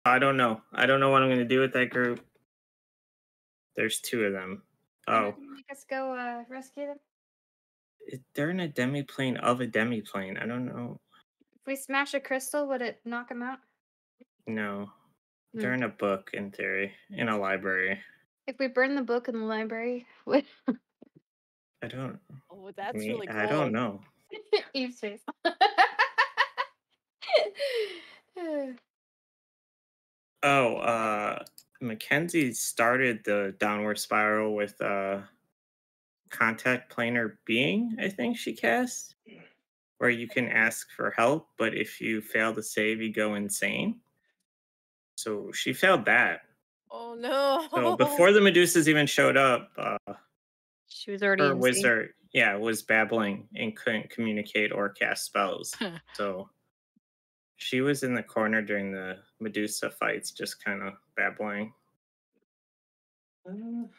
I don't know. I don't know what I'm going to do with that group. There's 2 of them. Oh, Make us go rescue them. they're in a demiplane of a demiplane. I don't know. If we smash a crystal, would it knock them out? No, Hmm. they're in a book in theory, in a library. If we burn the book in the library, would I don't. Oh, that's Me, really cool. I don't know. Eve's face? Oh, Mackenzie started the downward spiral with contact planar being. I think she cast, where you can ask for help, but if you fail to save, you go insane. So she failed that. Oh no. So before the Medusas even showed up, She was already her insane. wizard, was babbling and couldn't communicate or cast spells. So she was in the corner during the Medusa fights, just kind of babbling. So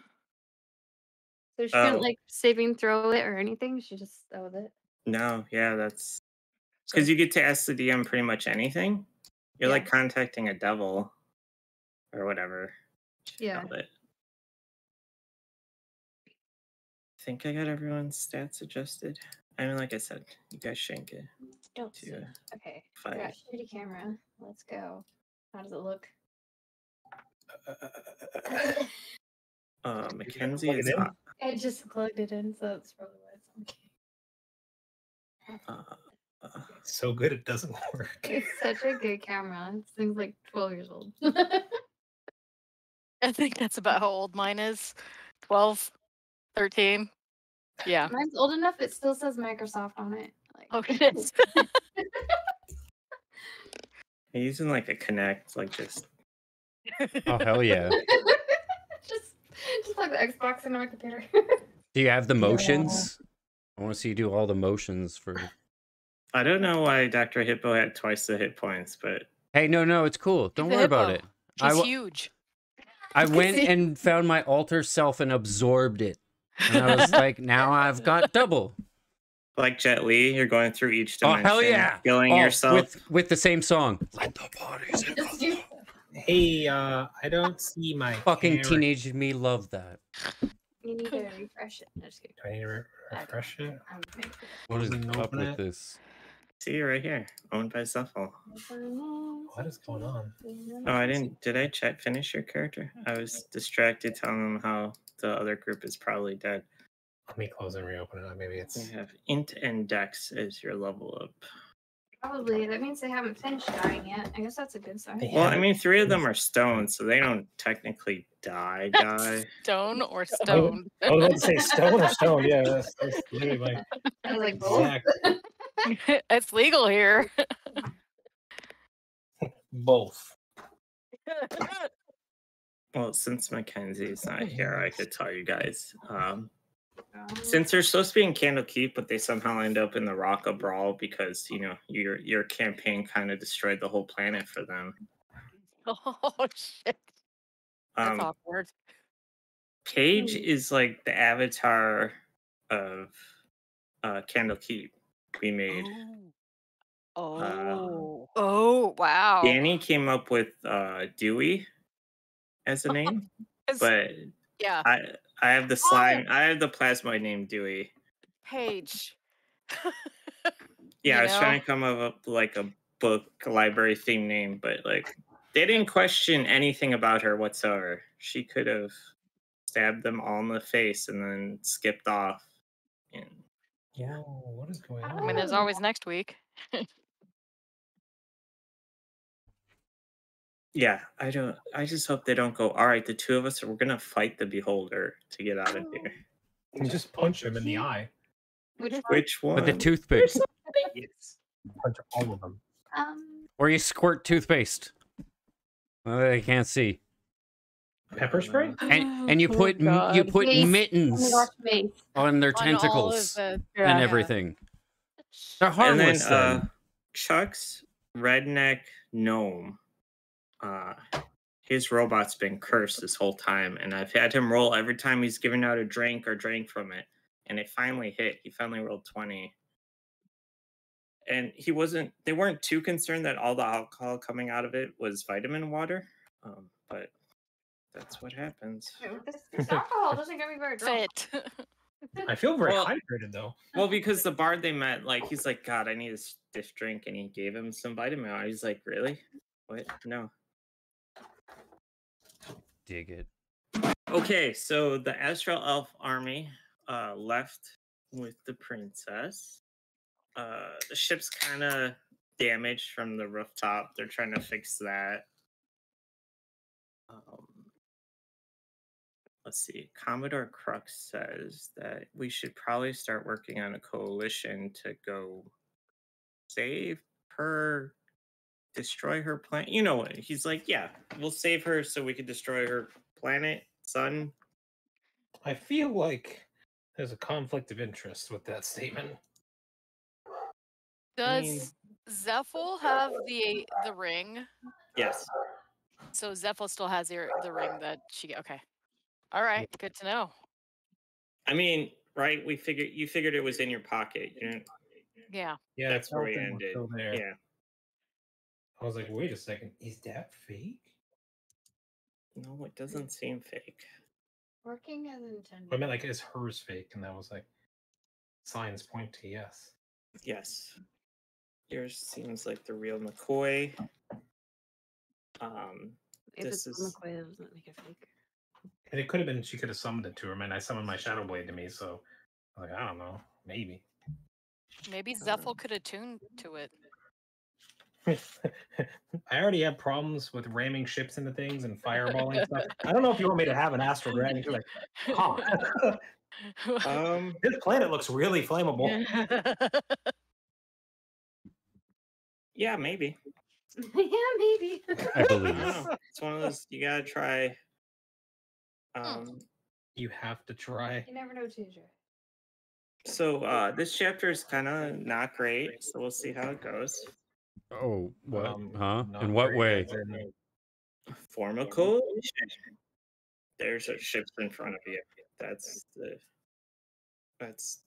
she couldn't Oh. like saving throw it or anything. She just that was it. No, yeah, that's because you get to ask the DM pretty much anything. You're like contacting a devil or whatever. Yeah. I think I got everyone's stats adjusted. I mean, like I said, you guys shouldn't get Don't see. to Okay. fight. Got shitty camera. Let's go. How does it look? Mackenzie is I just plugged it in, so it's probably why it's okay. So good it doesn't work. It's such a good camera. This thing's like 12 years old. I think that's about how old mine is. 12, 13. Yeah. Mine's old enough. It still says Microsoft on it. Like, Oh shit. I'm using like a Connect, like just. Oh hell yeah! just like the Xbox in my computer. Do you have the motions? I want to see you do all the motions for. I don't know why Dr. Hippo had twice the hit points, but hey, no, it's cool. Don't worry about it. She's huge. I went and found my alter self and absorbed it, and I was like, now I've got double. Like Jet Li, you're going through each dimension. Oh hell yeah! Killing yourself with the same song. Let the bodies in. Hey, I don't see my fucking camera. teenage me love that. You need to refresh it. No, just kidding. Do I need to refresh it? What is Open up with it. this? See right here, owned by Zuffle. What is going on? Oh, I didn't. Did I finish your character? I was distracted telling them how the other group is probably dead. Let me close and reopen it. Maybe it's. You have int and dex as your level up. Probably. That means they haven't finished dying yet. I guess that's a good sign. Well, I mean, 3 of them are stones, so they don't technically die. Stone or stone? I was about to say stone or stone. Yeah, that's literally my. I was like, both. It's legal here. Both. Well, since Mackenzie's not here, I could tell you guys. Since they're supposed to be in Candlekeep, but they somehow end up in the Rock of Brawl because your campaign kind of destroyed the whole planet for them. Oh shit! That's awkward. Paige is like the avatar of Candlekeep we made. Oh wow! Danny came up with Dewey as a name, but yeah, I have the slime. I have the plasmoid name Dewey. Paige. Yeah, I was trying to come up with like a book library theme name, but like they didn't question anything about her whatsoever. She could have stabbed them all in the face and then skipped off. And yeah, what is going on? I mean, there's always next week. Yeah, I just hope they don't go, all right, the 2 of us, we're going to fight the Beholder to get out of here. And just punch him in the eye. Which one? With the toothpick. Yes. Punch all of them. Or you squirt toothpaste. Well, they can't see. Pepper spray? And you put mittens on their tentacles and everything. They're harmless. And then Chuck's redneck gnome. His robot's been cursed this whole time, and I've had him roll every time he's given out a drink or drank from it, and it finally hit. He finally rolled 20. and they weren't too concerned that all the alcohol coming out of it was vitamin water. But that's what happens. This alcohol doesn't get me very drunk. Fit. I feel very Well- hydrated though. Well, because the bard they met, like, he's like, God, I need a stiff drink, and he gave him some vitamin water. He's like, really? What? No. Dig it. Okay, so the Astral Elf army left with the princess. The ship's kind of damaged from the rooftop. They're trying to fix that. Let's see. Commodore Crux says that we should probably start working on a coalition to go save her, destroy her planet. You know what? He's like, yeah, we'll save her so we can destroy her planet, sun. I feel like there's a conflict of interest with that statement. Does Zephyl have the ring? Yes. So Zephyl still has the ring that she. Okay. All right. Good to know. I mean, right? You figured it was in your pocket. You know, Yeah. Yeah, that's where we something was ended. still there. Yeah. I was like, wait a second, is that fake? No, it doesn't seem fake. Working as intended. I meant like, is hers fake? And that was like, signs point to yes. Yes. Yours seems like the real McCoy. If This it's is- McCoy, that doesn't make it fake. And it could have been she could have summoned it to her, man. I summoned my Shadow Blade to me, so I was like, I don't know, maybe. Maybe Zephyl could attune to it. I already have problems with ramming ships into things and fireballing stuff. I don't know if you want me to have an astral dragon. You're like, huh. This planet looks really flammable. Yeah, maybe. Yeah, maybe. I I believe. don't know. It's one of those you gotta try. You have to try. You never know, Ginger. So this chapter is kind of not great, so we'll see how it goes. Oh, what? Huh? Not In what great, way? as in- Form a coalition. There's a ships in front of you. That's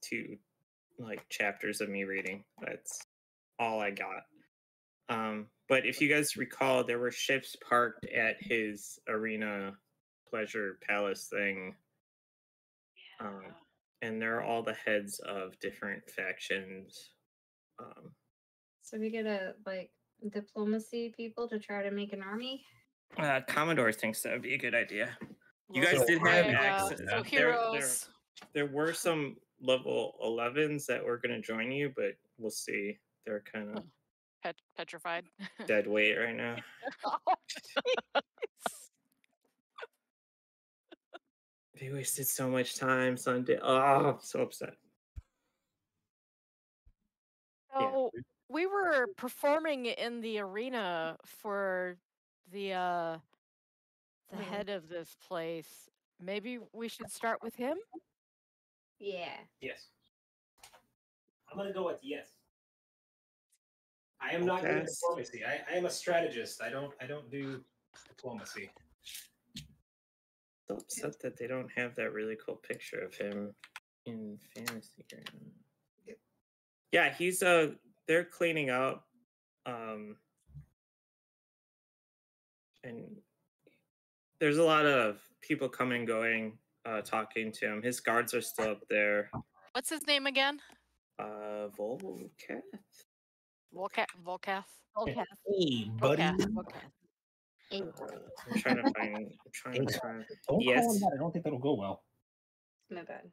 two like chapters of me reading. That's all I got. But if you guys recall, there were ships parked at his arena pleasure palace thing. And they're all the heads of different factions. So we get a diplomacy people to try to make an army. Commodore thinks that would be a good idea. You Well, guys So did I have have access. So heroes. There were some level 11s that were going to join you, but we'll see. They're kind of Petrified. dead weight right now. They wasted so much time Sunday. Oh, I'm so upset. So we were performing in the arena for the head of this place. Maybe we should start with him. Yeah. Yes. I'm gonna go with yes. I am not good at Okay. diplomacy. I am a strategist. I don't do diplomacy. So upset that they don't have that really cool picture of him in Fantasy Ground. Yeah, he's they're cleaning up. And there's a lot of people coming and going, talking to him. His guards are still up there. What's his name again? Volcat. Volcath. Hey, buddy. Volcath. I'm trying to find. Don't call Yes. him that. I don't think that'll go well. My bad.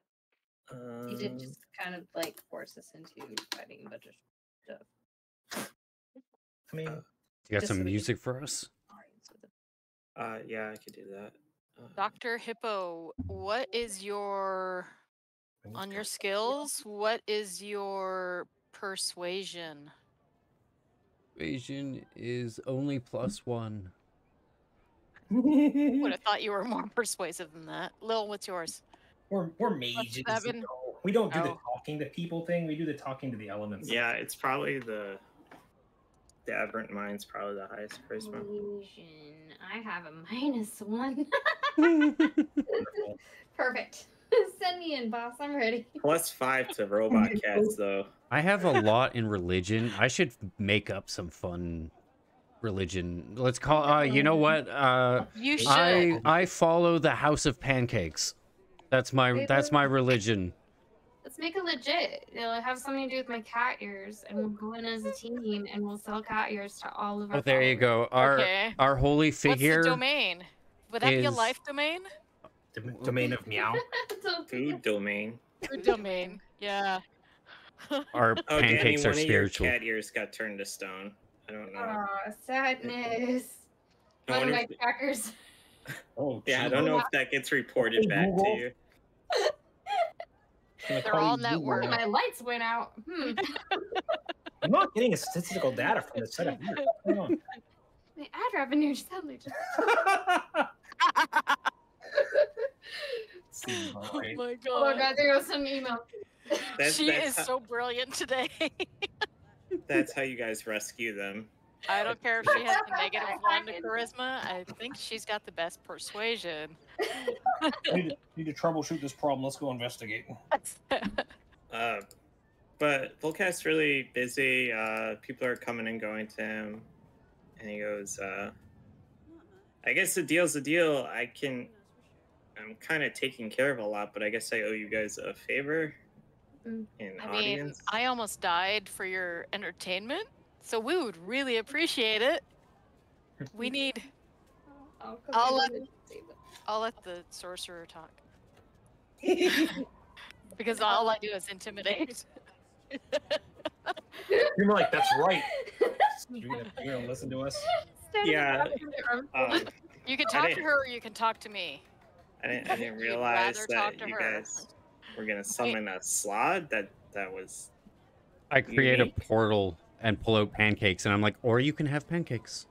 You did just kind of force us into fighting a bunch of stuff. I mean, You got Just some so we music for us? Yeah, I could do that. Dr. Hippo, what is your on your skills? What is your persuasion? Persuasion is only +1. Would have thought you were more persuasive than that. Lil, what's yours? we're mages. +7. No. We don't do the Oh. talking to people thing. We do the talking to the elements. Yeah, it's probably the Aberrant Mind's probably the highest charisma. Illusion. I have a -1. Wonderful. Perfect. Send me in, boss. I'm ready. +5 to robot cats, though. I have a lot in religion. I should make up some fun religion. Let's call. You know what? You should. I follow the House of Pancakes. That's my religion. Let's make it legit. It'll have something to do with my cat ears, and we'll go in as a team, and we'll sell cat ears to all of our. Oh, there you go. Our holy figure. What's the domain? Would that be a life domain? Domain of meow. Food domain. Food domain. Yeah. Our pancakes are spiritual. Your cat ears got turned to stone. I don't know. Oh, sadness. One of my crackers. Oh, yeah, I don't know if that gets reported back to you. They're all network. My lights went out. I'm not getting a statistical data from this setup either. Come on. My ad revenue suddenly just. Oh my god. Oh my god, there goes some email. She is so brilliant today. That's how you guys rescue them. I don't care if she has a -1 to charisma. I think she's got the best persuasion. Need to troubleshoot this problem. Let's go investigate. But Volcast's really busy. People are coming and going to him. And he goes, I guess the deal's the deal. I'm kind of taking care of a lot, but I guess I owe you guys a favor. Mean, I almost died for your entertainment, so we would really appreciate it. We need... I'll let the sorcerer talk. Because all I do is intimidate. You're like, that's right. You're gonna listen to us? Yeah. You can talk to her or you can talk to me. I didn't realize that you guys were gonna summon a slot. That was. I create a portal and pull out pancakes, and I'm like, or you can have pancakes.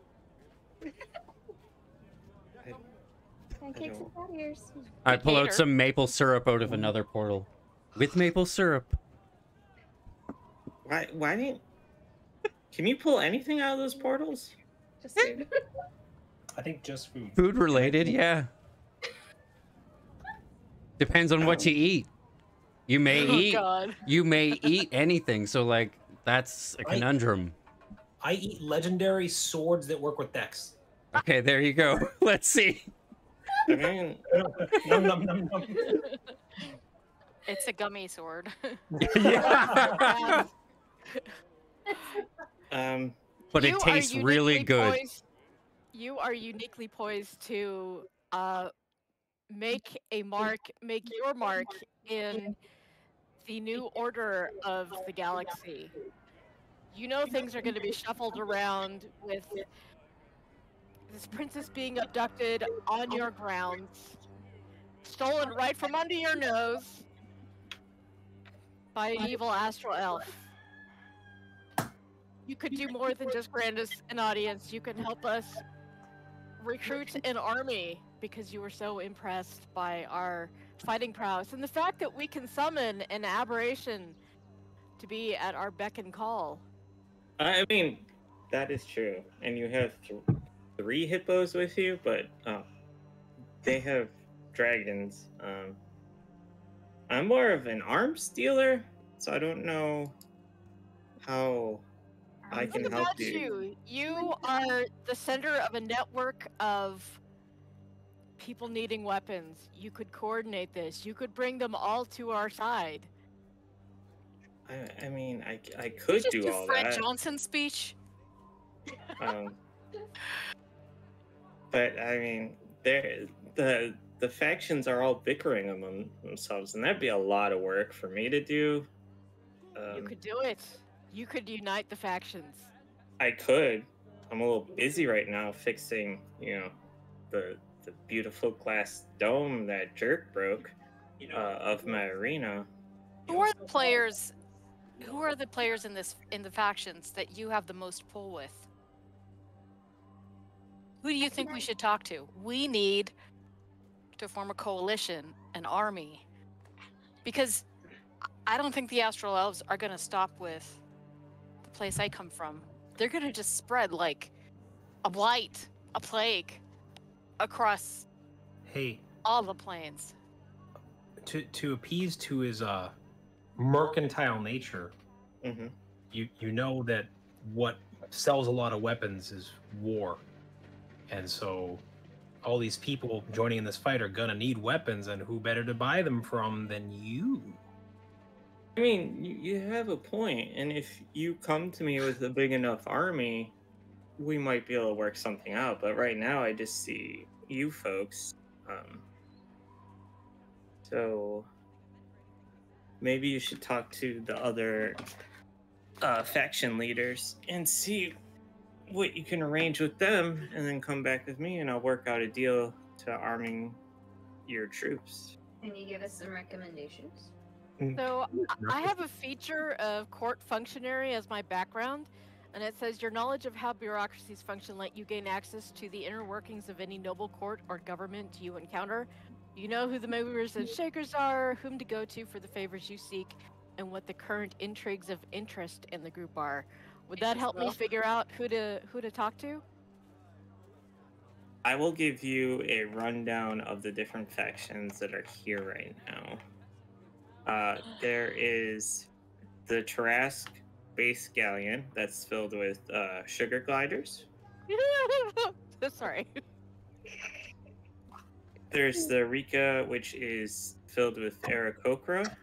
Pancakes and cat ears. I pull out some maple syrup out of another portal, with maple syrup. Why didn't? Can you pull anything out of those portals? Just food. I think just food. Food related, yeah. Depends on what you eat. You may eat anything, so like that's a conundrum. I eat legendary swords that work with dex. Okay, there you go. Let's see. I mean, num, num, num, num. It's a gummy sword. Yeah. But it tastes really good. You are uniquely poised to make your mark in the new order of the galaxy. You know things are going to be shuffled around with this princess being abducted on your grounds, stolen right from under your nose by an evil astral elf. You could do more than just grant us an audience. You can help us recruit an army because you were so impressed by our fighting prowess and the fact that we can summon an aberration to be at our beck and call. I mean, that is true. And you have 3 hippos with you, but they have dragons. I'm more of an arms dealer, so I don't know how I can help you. You are the center of a network of people needing weapons. You could coordinate this. You could bring them all to our side. I mean, I could do all Fred that. Johnson's speech. But I mean, the factions are all bickering among themselves, and that'd be a lot of work for me to do. You could do it. You could unite the factions. I could. I'm a little busy right now fixing, the beautiful glass dome that Jerk broke of my arena. Who are the players? Who are the players in the factions that you have the most pull with? Who do you think we should talk to? We need to form a coalition, an army, because I don't think the Astral Elves are going to stop with the place I come from. They're going to just spread like a blight, a plague across Hey, all the planes. to appease to his mercantile nature, Mm-hmm. you know that what sells a lot of weapons is war, and so all these people joining in this fight are gonna need weapons, and who better to buy them from than you? I mean, you have a point, and if you come to me with a big enough army, we might be able to work something out. But right now, I just see you folks. So maybe you should talk to the other faction leaders and see what you can arrange with them, and then come back with me, and I'll work out a deal to arming your troops. Can you give us some recommendations? So I have a feature of court functionary as my background, and it says your knowledge of how bureaucracies function let you gain access to the inner workings of any noble court or government you encounter. You know who the movers and shakers are, whom to go to for the favors you seek, and what the current intrigues of interest in the group are. Would that help me figure out who to talk to? I will give you a rundown of the different factions that are here right now. There is the Tarask base galleon that's filled with sugar gliders. Sorry. There's the Rika, which is filled with Aarakocra.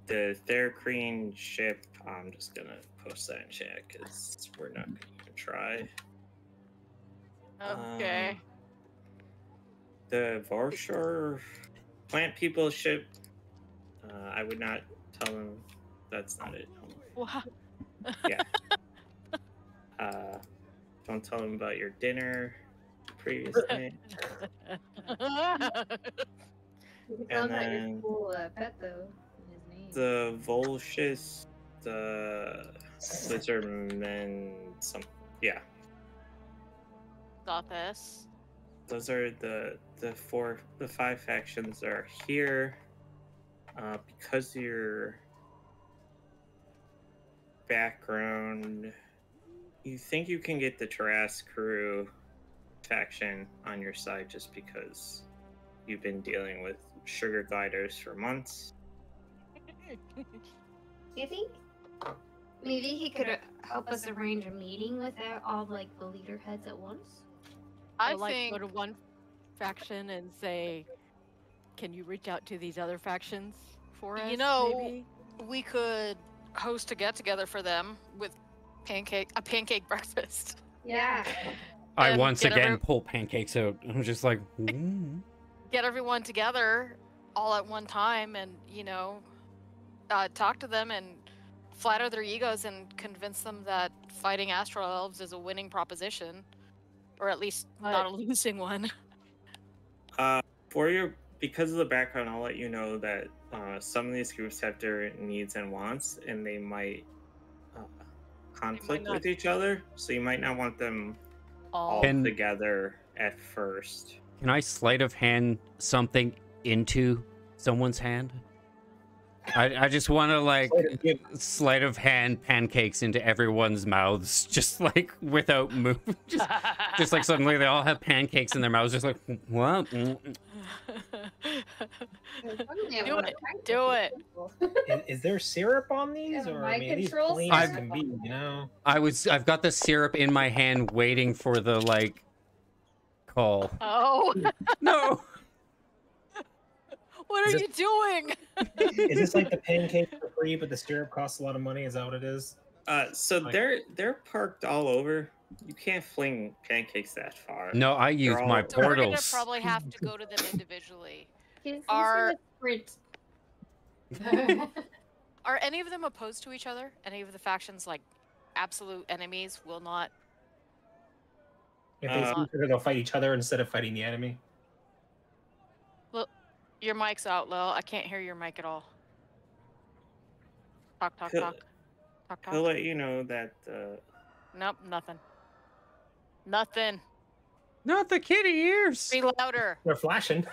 The Theracrene ship, I'm just gonna post that in chat because we're not gonna even try. Okay. The Varshar plant people ship, I would not tell them that's not it. Wow. Yeah. Don't tell them about your dinner previous night. And then cool pet though. His name. the Volshis, the Lizardmen, Gothis. those are the five factions that are here. Because of your background, you think you can get the Tarask crew faction on your side just because you've been dealing with sugar gliders for months. Do you think maybe he could help us arrange a meeting with all like the leader heads at once? I think go to one faction and say, "Can you reach out to these other factions for us?" You know, maybe? we could host a get together for them with a pancake breakfast. Yeah. I And once get again pull pancakes out. I'm just like, get everyone together all at one time, and talk to them and flatter their egos and convince them that fighting astral elves is a winning proposition, or at least not a losing one. Because of the background, I'll let you know that some of these groups have their needs and wants, and they might conflict with each other. So you might not want them all together at first. Can I sleight of hand something into someone's hand? I just want to like sleight of hand pancakes into everyone's mouths, just like without moving. Just like suddenly they all have pancakes in their mouths, just like what? Do it. Is there syrup on these, or I mean, these plain as can be, you know? I've got the syrup in my hand, waiting for the like call. Oh no! What are you doing? Is this like the pancake for free, but the syrup costs a lot of money? Is that what it is? So they're parked all over. You can't fling pancakes that far. No, I use my portals. So we're gonna probably have to go to them individually. Are any of them opposed to each other? Any of the factions like absolute enemies will not? If they seem to go fight each other instead of fighting the enemy. Well, your mic's out, Lil. I can't hear your mic at all. Talk. He'll let you know that. Nope, nothing. Nothing. Not the kitty ears. Be louder. They're flashing.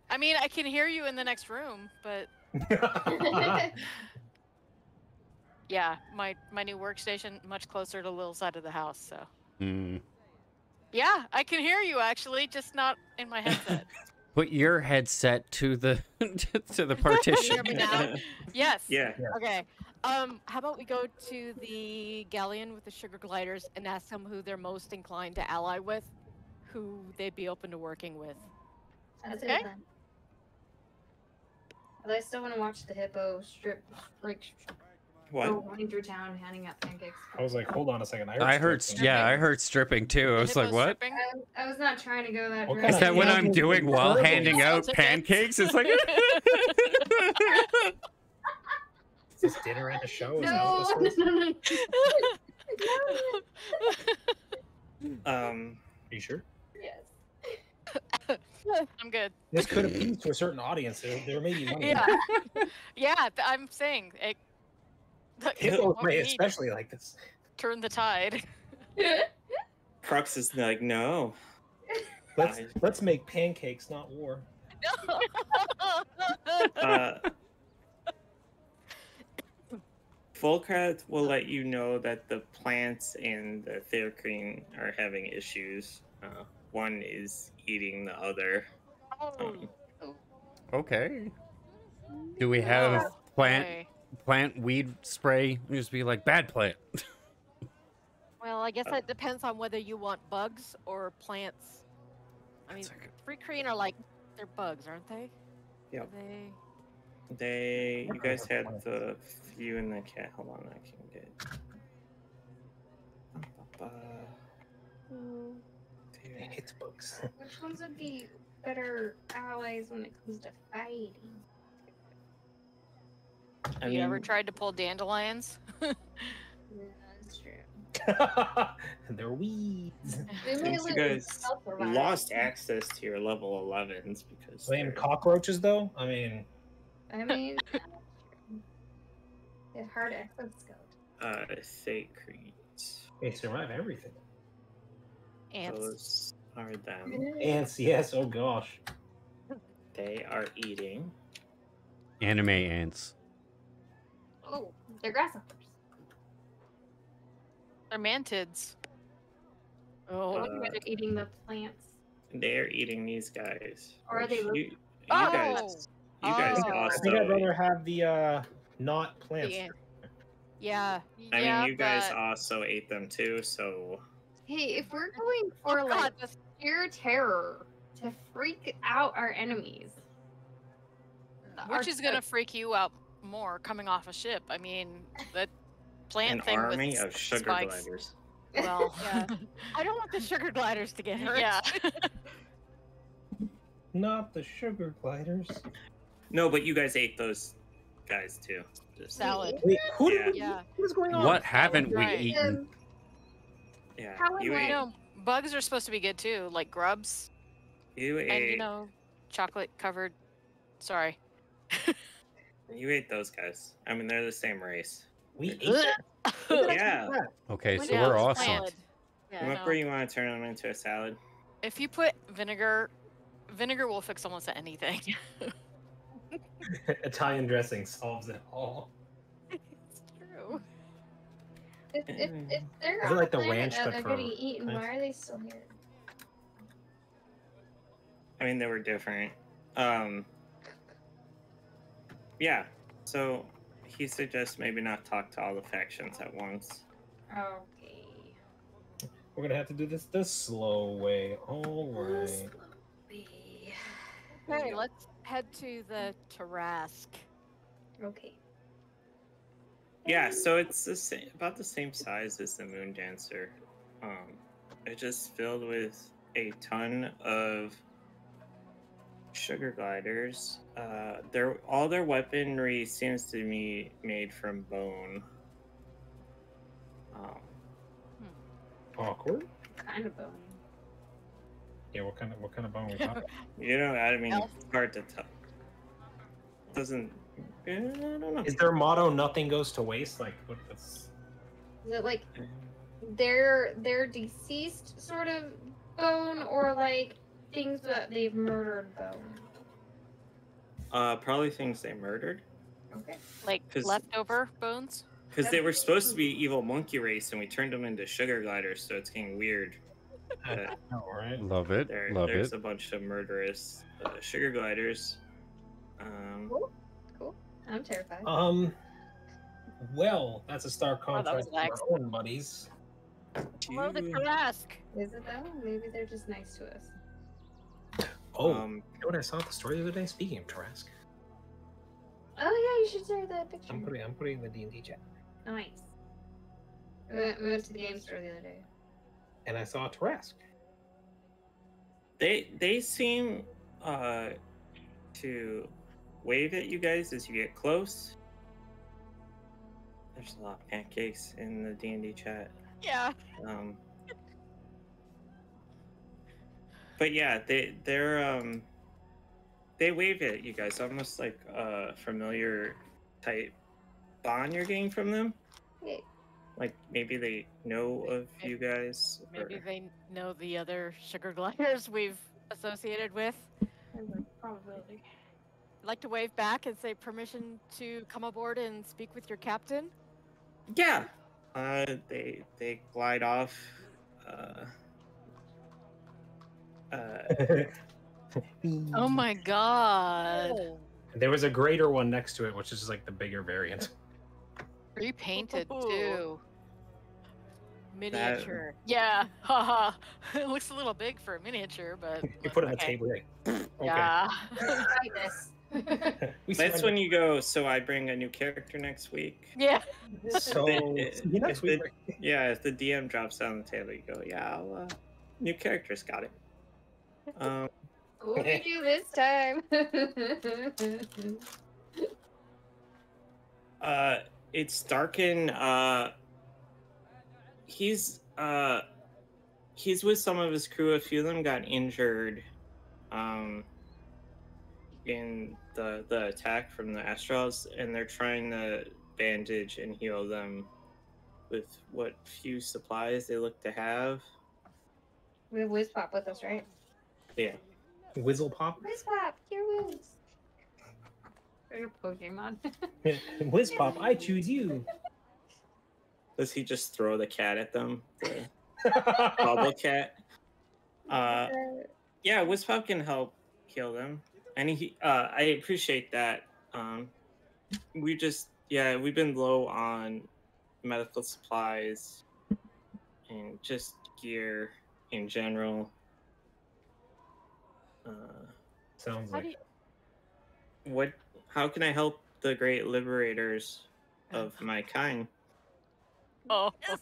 I mean, I can hear you in the next room, but yeah, my new workstation much closer to Lil's side of the house, so. Yeah, I can hear you actually, just not in my headset. Put your headset to the to the partition. Hear me now? Yes. Yeah. Okay. How about we go to the galleon with the sugar gliders and ask them who they're most inclined to ally with, who they'd be open to working with. That's Okay. it then. But I still want to watch the hippo strip, like, What? go running through town handing out pancakes. I was like, hold on a second. I heard, stripping. yeah, I heard stripping too. I The was like, hippo what? stripping? I was not trying to go that What direction. Is that what Yeah. I'm doing while Terrible. handing out Tickets. pancakes? It's like. Is this dinner and a show? Is that No, what this is? no. Are Are you sure? Yes. I'm good. This could appeal to a certain audience. There may be money. Yeah. Yeah, I'm saying it. Hippos won't may need especially like this. turn the tide. Crux is like, no. Let's make pancakes, not war. Volkrat will let you know that the plants and the Theocrene are having issues. One is eating the other. Okay. Do we have plant Okay. weed spray? Just be like bad plant. Well, I guess that depends on whether you want bugs or plants. I mean, That's like free green are like, they're bugs, aren't they? Yep. They... You guys had the few in the cat. Hold on, I can get. It's bugs. Which ones would be better allies when it comes to fighting? Have you ever tried to pull dandelions? Yeah, that's true. They're weeds. We may Since you lose guys self-revive. lost access to your level 11s because Playing they're- cockroaches though? I mean, I mean, that's true. It's hard exoskeleton. Theocrene. they survive everything. Ants. Those are them. Ants, yes. Oh gosh. They are eating. Anime ants. Oh, they're grasshoppers. They're mantids. Oh, I wonder if they're eating the plants. They're eating these guys. Or are they which you Oh! guys, you guys Oh. I think I'd also. rather have the not plants. the ant. Yeah. I Yeah, mean, you guys but- also ate them too, so Hey, if we're going Oh for God, like that's pure terror to freak out our enemies, which is gonna freak you out more coming off a ship. I mean, that plant an thing army with of sugar spikes. gliders. Well, Yeah. I don't want the sugar gliders to get hurt. yeah. Not the sugar gliders. No, but you guys ate those guys too. Just, Salad. Wait, who Yeah. did Yeah. what is going on? What haven't we Right. eaten? yeah, How you am I- ate. You know, bugs are supposed to be good too, like grubs, You ate. and you know, chocolate covered. Sorry. You ate those guys. I mean, they're the same race. We ate that? Yeah. Okay, When so it we're was awesome. Salad. Yeah. Look no. where you want to turn them into a salad. If you put vinegar will fix almost anything. Italian dressing solves it all. It's true. If they're Is it on like the planet ranch that but they're for getting eaten, plants? why are they still here? I mean, they were different. Yeah. So he suggests maybe not talk to all the factions at once. Okay. We're gonna have to do this the slow way. All right. Slowly. Okay, let's head to the Tarask. Okay. Yeah, so it's the same, about the same size as the Moon Dancer. It's just filled with a ton of sugar gliders. All their weaponry seems to be made from bone. Awkward. Kind of bone. Yeah, what kind of bone are we talking? You know, I mean, Elf. it's hard to tell. Doesn't. I don't know. Is their motto "Nothing goes to waste"? Like, what's? Is it like their deceased sort of bone, or like things that they've murdered bone? Probably things they murdered. Okay. Like 'Cause- leftover bones. Because they were supposed to be evil monkey race, and we turned them into sugar gliders, so it's getting weird. All right. Love it. Love there's it. a bunch of murderous sugar gliders. Cool. Cool. I'm terrified. Well, that's a stark Oh, that was contrast to our own buddies. Hello, the Trask. Is it though? Maybe they're just nice to us. Oh, you know what I saw at the store the other day? Speaking of Trask. Oh yeah, you should share the picture. I'm putting in the D&D chat. Nice. We went to the game store the other day. And I saw Trask. They seem to wave at you guys as you get close. There's a lot of pancakes in the D&D chat. Yeah. But yeah, they wave at you guys, almost like a familiar type bond you're getting from them. Hey. Like maybe they know of you guys. Maybe they know the other sugar gliders we've associated with. Probability. I'd like to wave back and say permission to come aboard and speak with your captain. Yeah. They glide off. Oh my god. There was a greater one next to it, which is like the bigger variant. Repainted too. Miniature. Yeah. Haha. It looks a little big for a miniature, but You put it on the okay. table. Like, okay. Yeah. Try this. That's when you go, so I bring a new character next week. Yeah. So, next week. Yeah, if the DM drops down the table, you go, yeah, new character's got it. What did you do this time? It's Darkin. He's with some of his crew. A few of them got injured in the attack from the Astrals, and they're trying to bandage and heal them with what few supplies they look to have. We have Whiz Pop with us, right? Yeah. Whizzle Pop? Whiz Pop, your Whiz. Your Pokemon. Whiz Pop, I choose you. Does he just throw the cat at them? The bubble cat? Yeah, Whizpop can help heal them. And I appreciate that. We've been low on medical supplies and just gear in general. Sounds like How can I help the great liberators of my kind? Oh. Yes.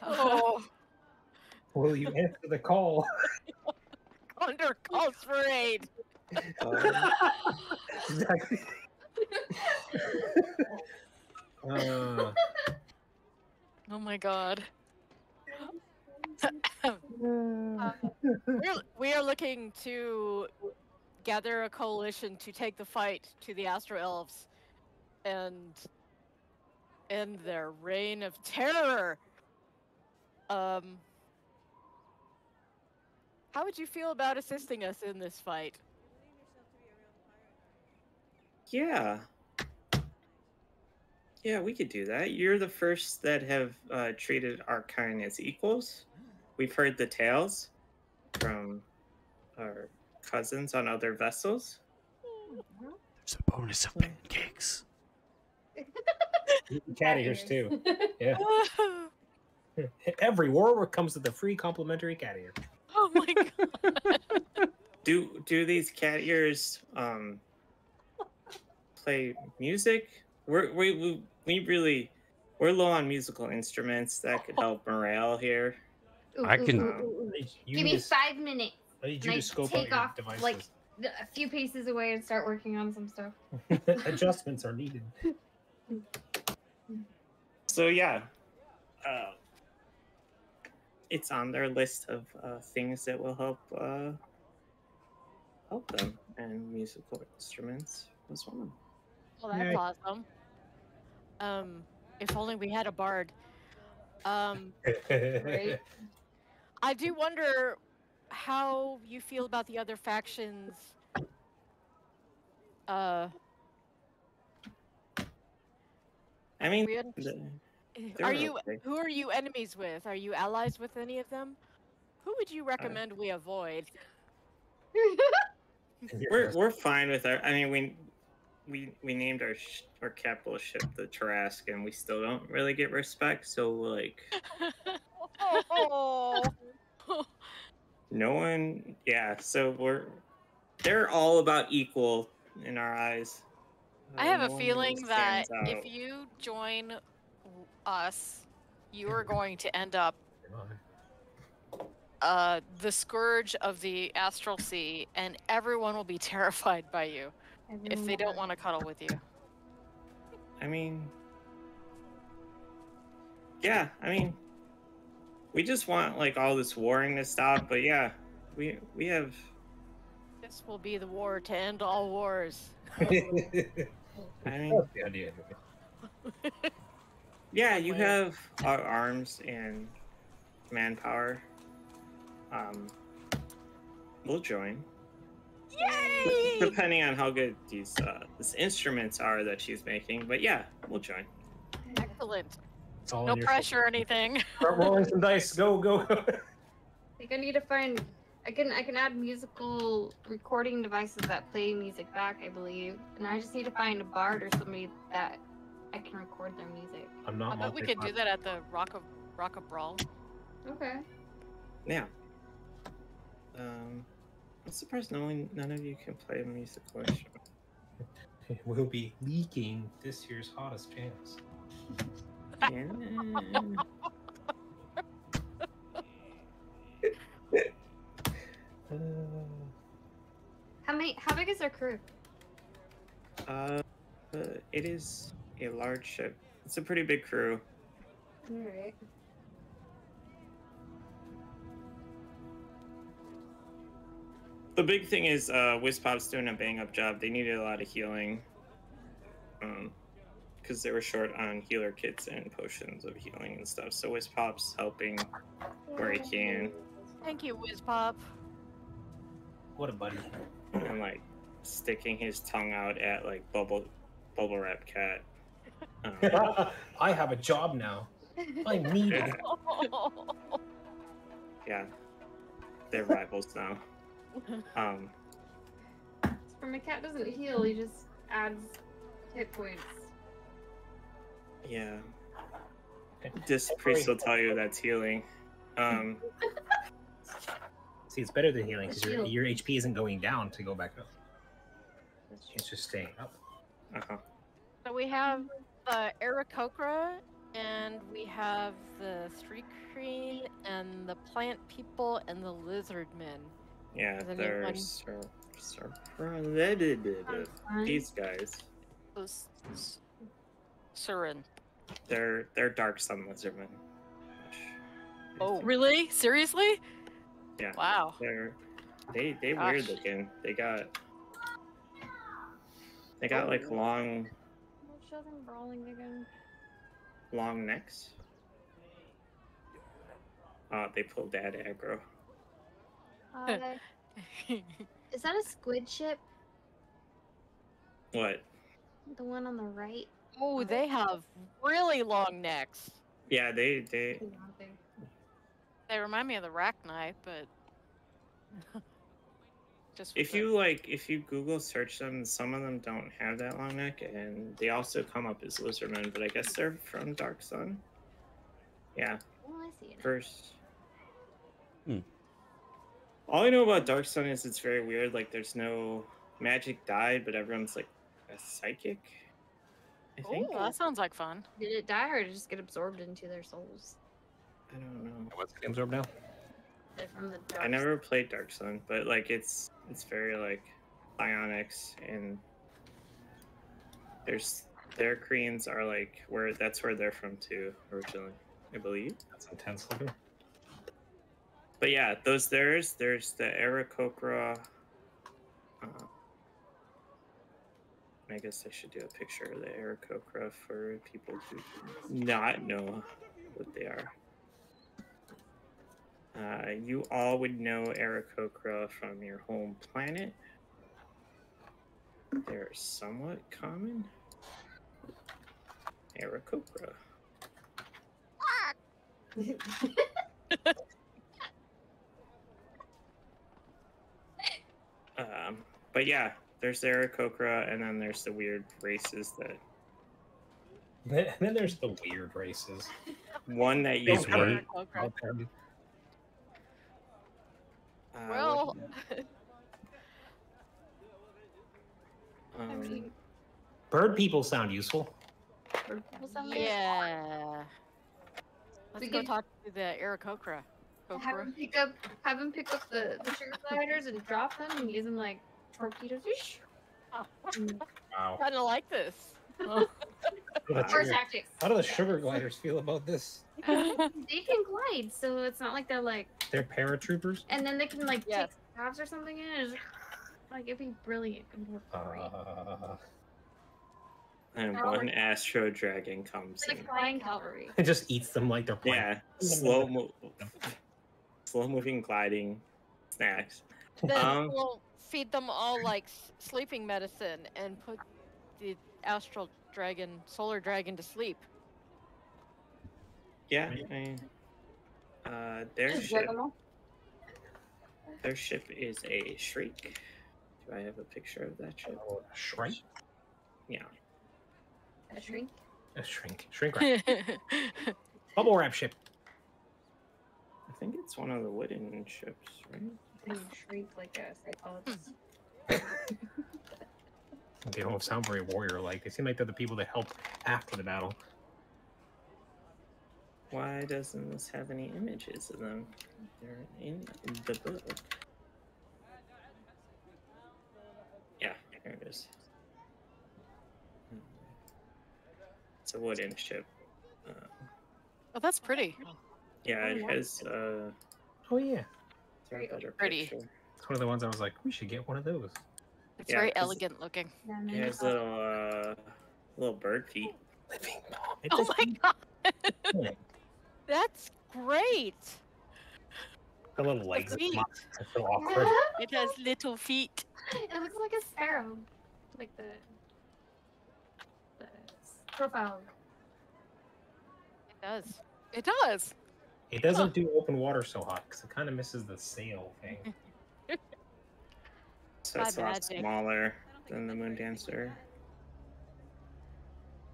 Oh. Will you answer the call? Under calls for aid. Exactly. Oh my god. We are looking to gather a coalition to take the fight to the Astro Elves and end their reign of terror. How would you feel about assisting us in this fight? Yeah. Yeah, we could do that. You're the first that have treated our kind as equals. We've heard the tales from our cousins on other vessels. There's a bonus of pancakes. Cat ears too. Yeah. Every war comes with a free complimentary cat ear. Oh my god. Do these cat ears play music? We're low on musical instruments that could help morale here. I can- Give me 5 minutes. I need you to scope out take your off devices. like a few paces away and start working on some stuff. Adjustments are needed. So yeah, it's on their list of things that will help them, and musical instruments was one of them. Well, that's awesome. If only we had a bard. Right? I do wonder how you feel about the other factions. I mean, We Are you? Who are you enemies with? Are you allies with any of them? Who would you recommend we avoid? We're fine with our. I mean, we named our capital ship the Trask, and we still don't really get respect. So like, Oh. no one. Yeah. So they're all about equal in our eyes. I have no a feeling really that stands if out. you join us, you are going to end up the scourge of the astral sea, and everyone will be terrified by you if they don't want to cuddle with you. I mean, yeah. I mean, we just want like all this warring to stop. But yeah, we have. This will be the war to end all wars. I mean, That's the idea. yeah, you have our arms and manpower. We'll join. Yay! Depending on how good these instruments are that she's making, but yeah, we'll join. Excellent. No pressure or anything. Start rolling some dice. Go, go. I think I need to find. I can add musical recording devices that play music back, I believe, and I just need to find a bard or somebody that I can record their music. I'm not. I bet we could do that at the Rock of Brawl. Okay. Yeah. I'm surprised none of you can play a musical instrument. We'll be leaking this year's hottest jams. Yeah. How big is their crew? It is a large ship. It's a pretty big crew. Alright. The big thing is Wispop's doing a bang-up job. They needed a lot of healing. Because they were short on healer kits and potions of healing and stuff. So Wispop's helping where he can. Thank you, Wispop. What a buddy. And like sticking his tongue out at like bubble wrap cat. I have a job now. I'm needed. Yeah. They're rivals now. When a cat doesn't heal, he just adds hit points. Yeah. This priest will tell you that's healing. See, it's better than healing because your HP isn't going down to go back up. It's just staying up. Uh-huh. So we have the Aarakocra, and we have the Street Queen, and the Plant People, and the Lizard Men. Yeah, they're these guys. Those Surin. They're Dark Sun Lizardmen. Oh, really? Seriously? Yeah. Wow. They weird looking. They got like long. Show them brawling again. Long necks. They pull dad aggro. Is that a squid ship? What? The one on the right? Oh, they have really long necks. Yeah, they They remind me of the Rachni, but just if you Google search them, some of them don't have that long neck, and they also come up as lizardmen, but I guess they're from Dark Sun. Yeah. Oh, I see it. First. All I know about Dark Sun is it's very weird. Like, there's no magic died, but everyone's like a psychic. I think. Oh, that sounds like fun. Did it die or did it just get absorbed into their souls? I don't know. What's getting absorbed now? They're from the I never played Dark Sun, but like it's very like psionics, and their Koreans are like that's where they're from too originally, I believe. That's intense looking. But yeah, there's the Aarakocra. I guess I should do a picture of the Aarakocra for people who do not know what they are. You all would know Aarakocra from your home planet. They're somewhat common. Aarakocra. But yeah, there's the Aarakocra, and then there's the weird races that. And then there's the weird races. One that you weird. Well, I mean, bird people sound useful. bird people sound good. Yeah. Let's We go can- talk to the Aarakocra. Have him pick up the sugar gliders and drop them and use them like torpedoes. Wow. Kind of like this. First tactics. How do the sugar gliders feel about this? They can glide, so it's not like they're like. They're paratroopers? And then they can like Yes. take stabs or something in it. Like it'd be brilliant. It'd work great. And one Astro Dragon comes It's like in. flying cavalry. It just eats them like they're Yeah, slow moving gliding snacks. Then we'll feed them all like sleeping medicine and put the astral dragon, solar dragon to sleep. Yeah, I mean, their ship is a Shriek. Do I have a picture of that ship? Oh, a shrink? Yeah. A shrink? A shrink. Shrink wrap. Bubble wrap ship. I think it's one of the wooden ships, right? They shrink like a psychologist. They don't sound very warrior-like. They seem like they're the people that helped after the battle. Why doesn't this have any images of them? They're in the book. Yeah, there it is. It's a wooden ship. oh, that's pretty. Yeah, it has. Oh yeah, It's a better Pretty. picture. it's one of the ones I was like, we should get one of those. It's Yeah, very 'cause- elegant looking. It has little bird feet. Living bomb. It Oh just- my god! That's great. The little legs. feet. Are so awkward. It has little feet. It looks like a sparrow. Like the profile. It does. It does. It doesn't do open water so hot because it kind of misses the sail thing. So it's a My lot bad, Jake. smaller than the Moon Dancer.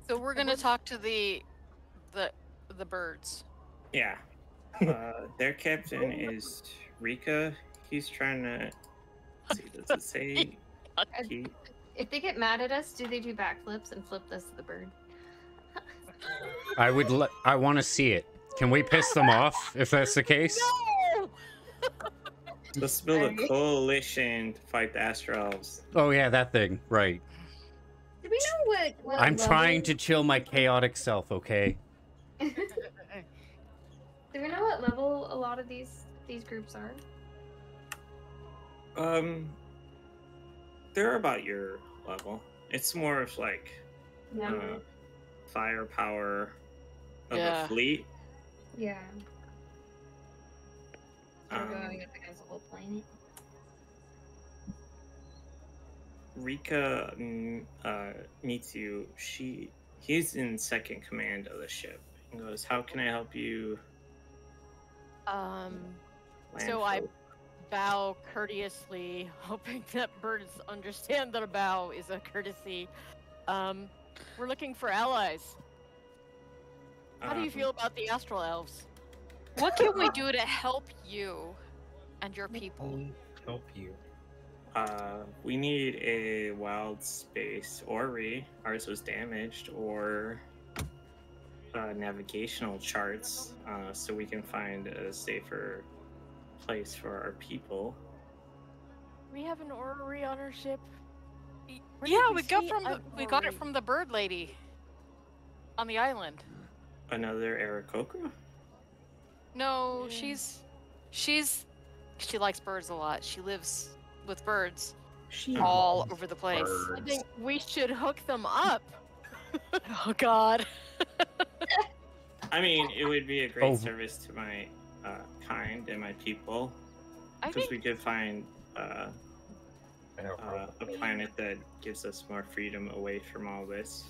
So we're gonna talk to the birds. Yeah. Their captain is Rika. He's trying to. Let's see, does it say? He, If they get mad at us, do they do backflips and flip us to the bird? I want to see it. Can we piss them off if that's the case? No! let's build a coalition to fight the Astro Elves. Oh yeah, that thing. Right. Do we know what I'm level- trying to chill my chaotic self, okay? Do we know what level a lot of these groups are? They're about your level. It's more of like No. firepower of Yeah. a fleet. Yeah. We're Um, going up against the whole planet. Rika meets you. He's in second command of the ship and goes, "How can I help you?" So I landfolk?" bow courteously, hoping that birds understand that a bow is a courtesy. We're looking for allies. How do you feel about the astral elves? What can we do to help you and your people? Help you. We need a wild space orrery. Ours was damaged, or navigational charts, so we can find a safer place for our people. We have an orrery on our ship. Where Yeah, did we got see from an we got it orrery? from the bird lady on the island. Another Aarakocra? No, Yeah. she likes birds a lot. She lives with birds She all loves over the place. I birds. think we should hook them up. Oh God. I mean, it would be a great Oh. service to my kind and my people, I because think we could find I know, a planet that gives us more freedom away from all this.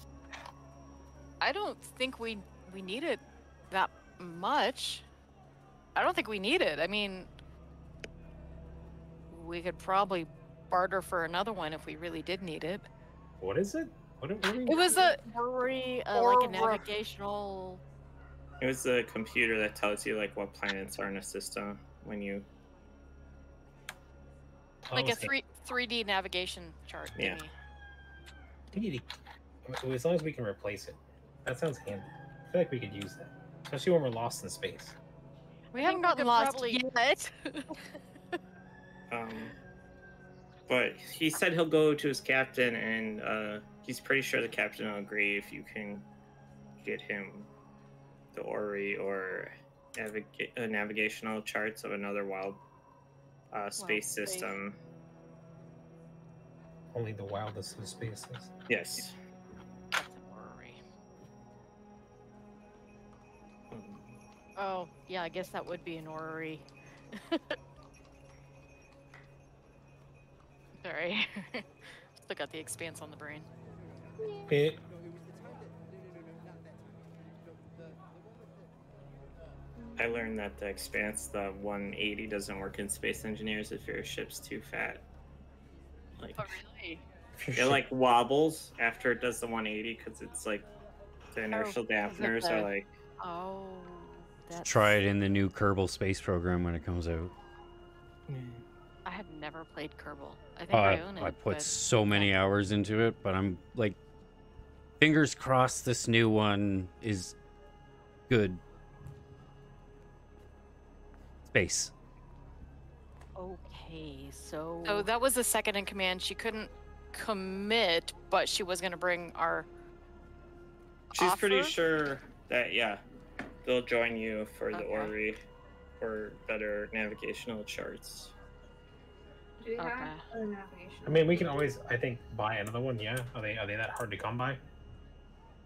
I don't think we needed that much. I don't think we need it. I mean, we could probably barter for another one if we really did need it. What is it? What It was a like a navigational. It was a computer that tells you like what planets are in a system when you. Like a 3D navigation chart. Yeah. Maybe. As long as we can replace it, that sounds handy. I feel like we could use that, especially when we're lost in space. We haven't gotten lost yet. But he said he'll go to his captain, and he's pretty sure the captain will agree if you can get him the Ori or navigational charts of another wild space system. Only the wildest of spaces. Yes. That's an Ori. Oh, yeah, I guess that would be an orrery. Sorry. Still got the expanse on the brain. I learned that the expanse, the 180, doesn't work in Space Engineers if your ship's too fat. Like, Oh, really? it like wobbles after it does the 180 because it's like the inertial dampeners are like. Oh. That's... Try it in the new Kerbal Space program when it comes out. I have never played Kerbal. I think I own it. I put so many hours into it, but I'm like, fingers crossed this new one is good. Space. Okay, so... So that was the second in command. She couldn't commit, but she was going to bring our She's offer? pretty sure that, yeah, they'll join you for the Ori for better navigational charts. Do we have a navigation? I mean, we can always, I think, buy another one. Yeah, are they that hard to come by?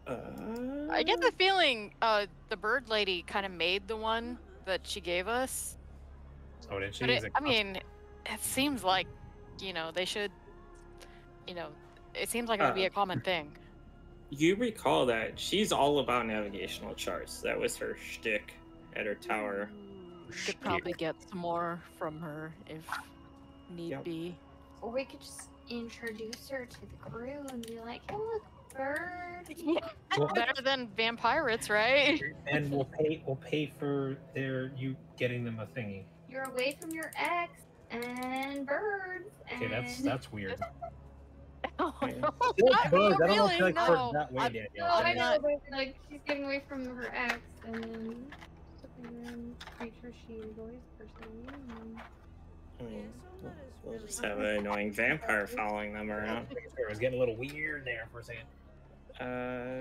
I get the feeling the bird lady kind of made the one that she gave us. Oh, did she? But I mean, it seems like, they should, it seems like it would be a common thing. You recall that she's all about navigational charts. That was her shtick at her tower. Could probably get some more from her if need be. Or we could just introduce her to the crew and be like, "Hey, look, bird." Yeah. Well, better than vampirates, right? And we'll pay for you getting them a thingy. You're away from your ex and birds. And... Okay, that's weird. Oh, no, I don't know if really, no. That way, Danielle. No, I know, but like she's getting away from her ex, and then make sure she enjoys personally. I mean, we'll just have an annoying vampire following them around. It was getting a little weird there for a second.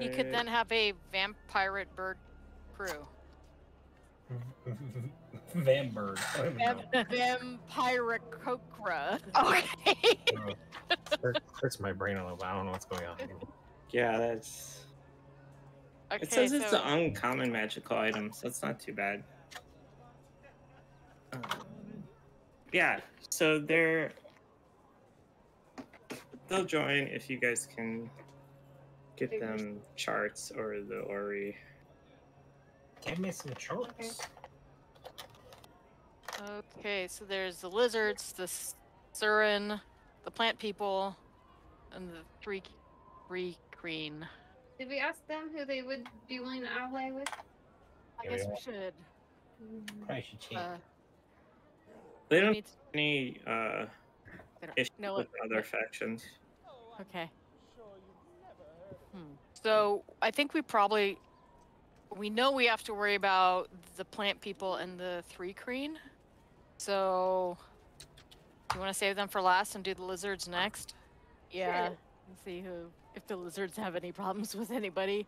You could then have a vampirate bird crew. Vambird. Vampire Kokra. Okay. Hurts my brain a little bit. I don't know what's going on. Yeah, that's. Okay, It says it's an uncommon magical item, so it's not too bad. Yeah, so they'll join if you guys can get them charts or the Ori. Give me some charts. Okay, so there's the lizards, the Surin, the plant people, and the three green. Did we ask them who they would be willing to ally with? I guess we should. Probably should change. They don't have any issues know with other factions. Okay. So I think we know we have to worry about the plant people and the three green. So you want to save them for last and do the lizards next? Yeah. Sure. See if the lizards have any problems with anybody.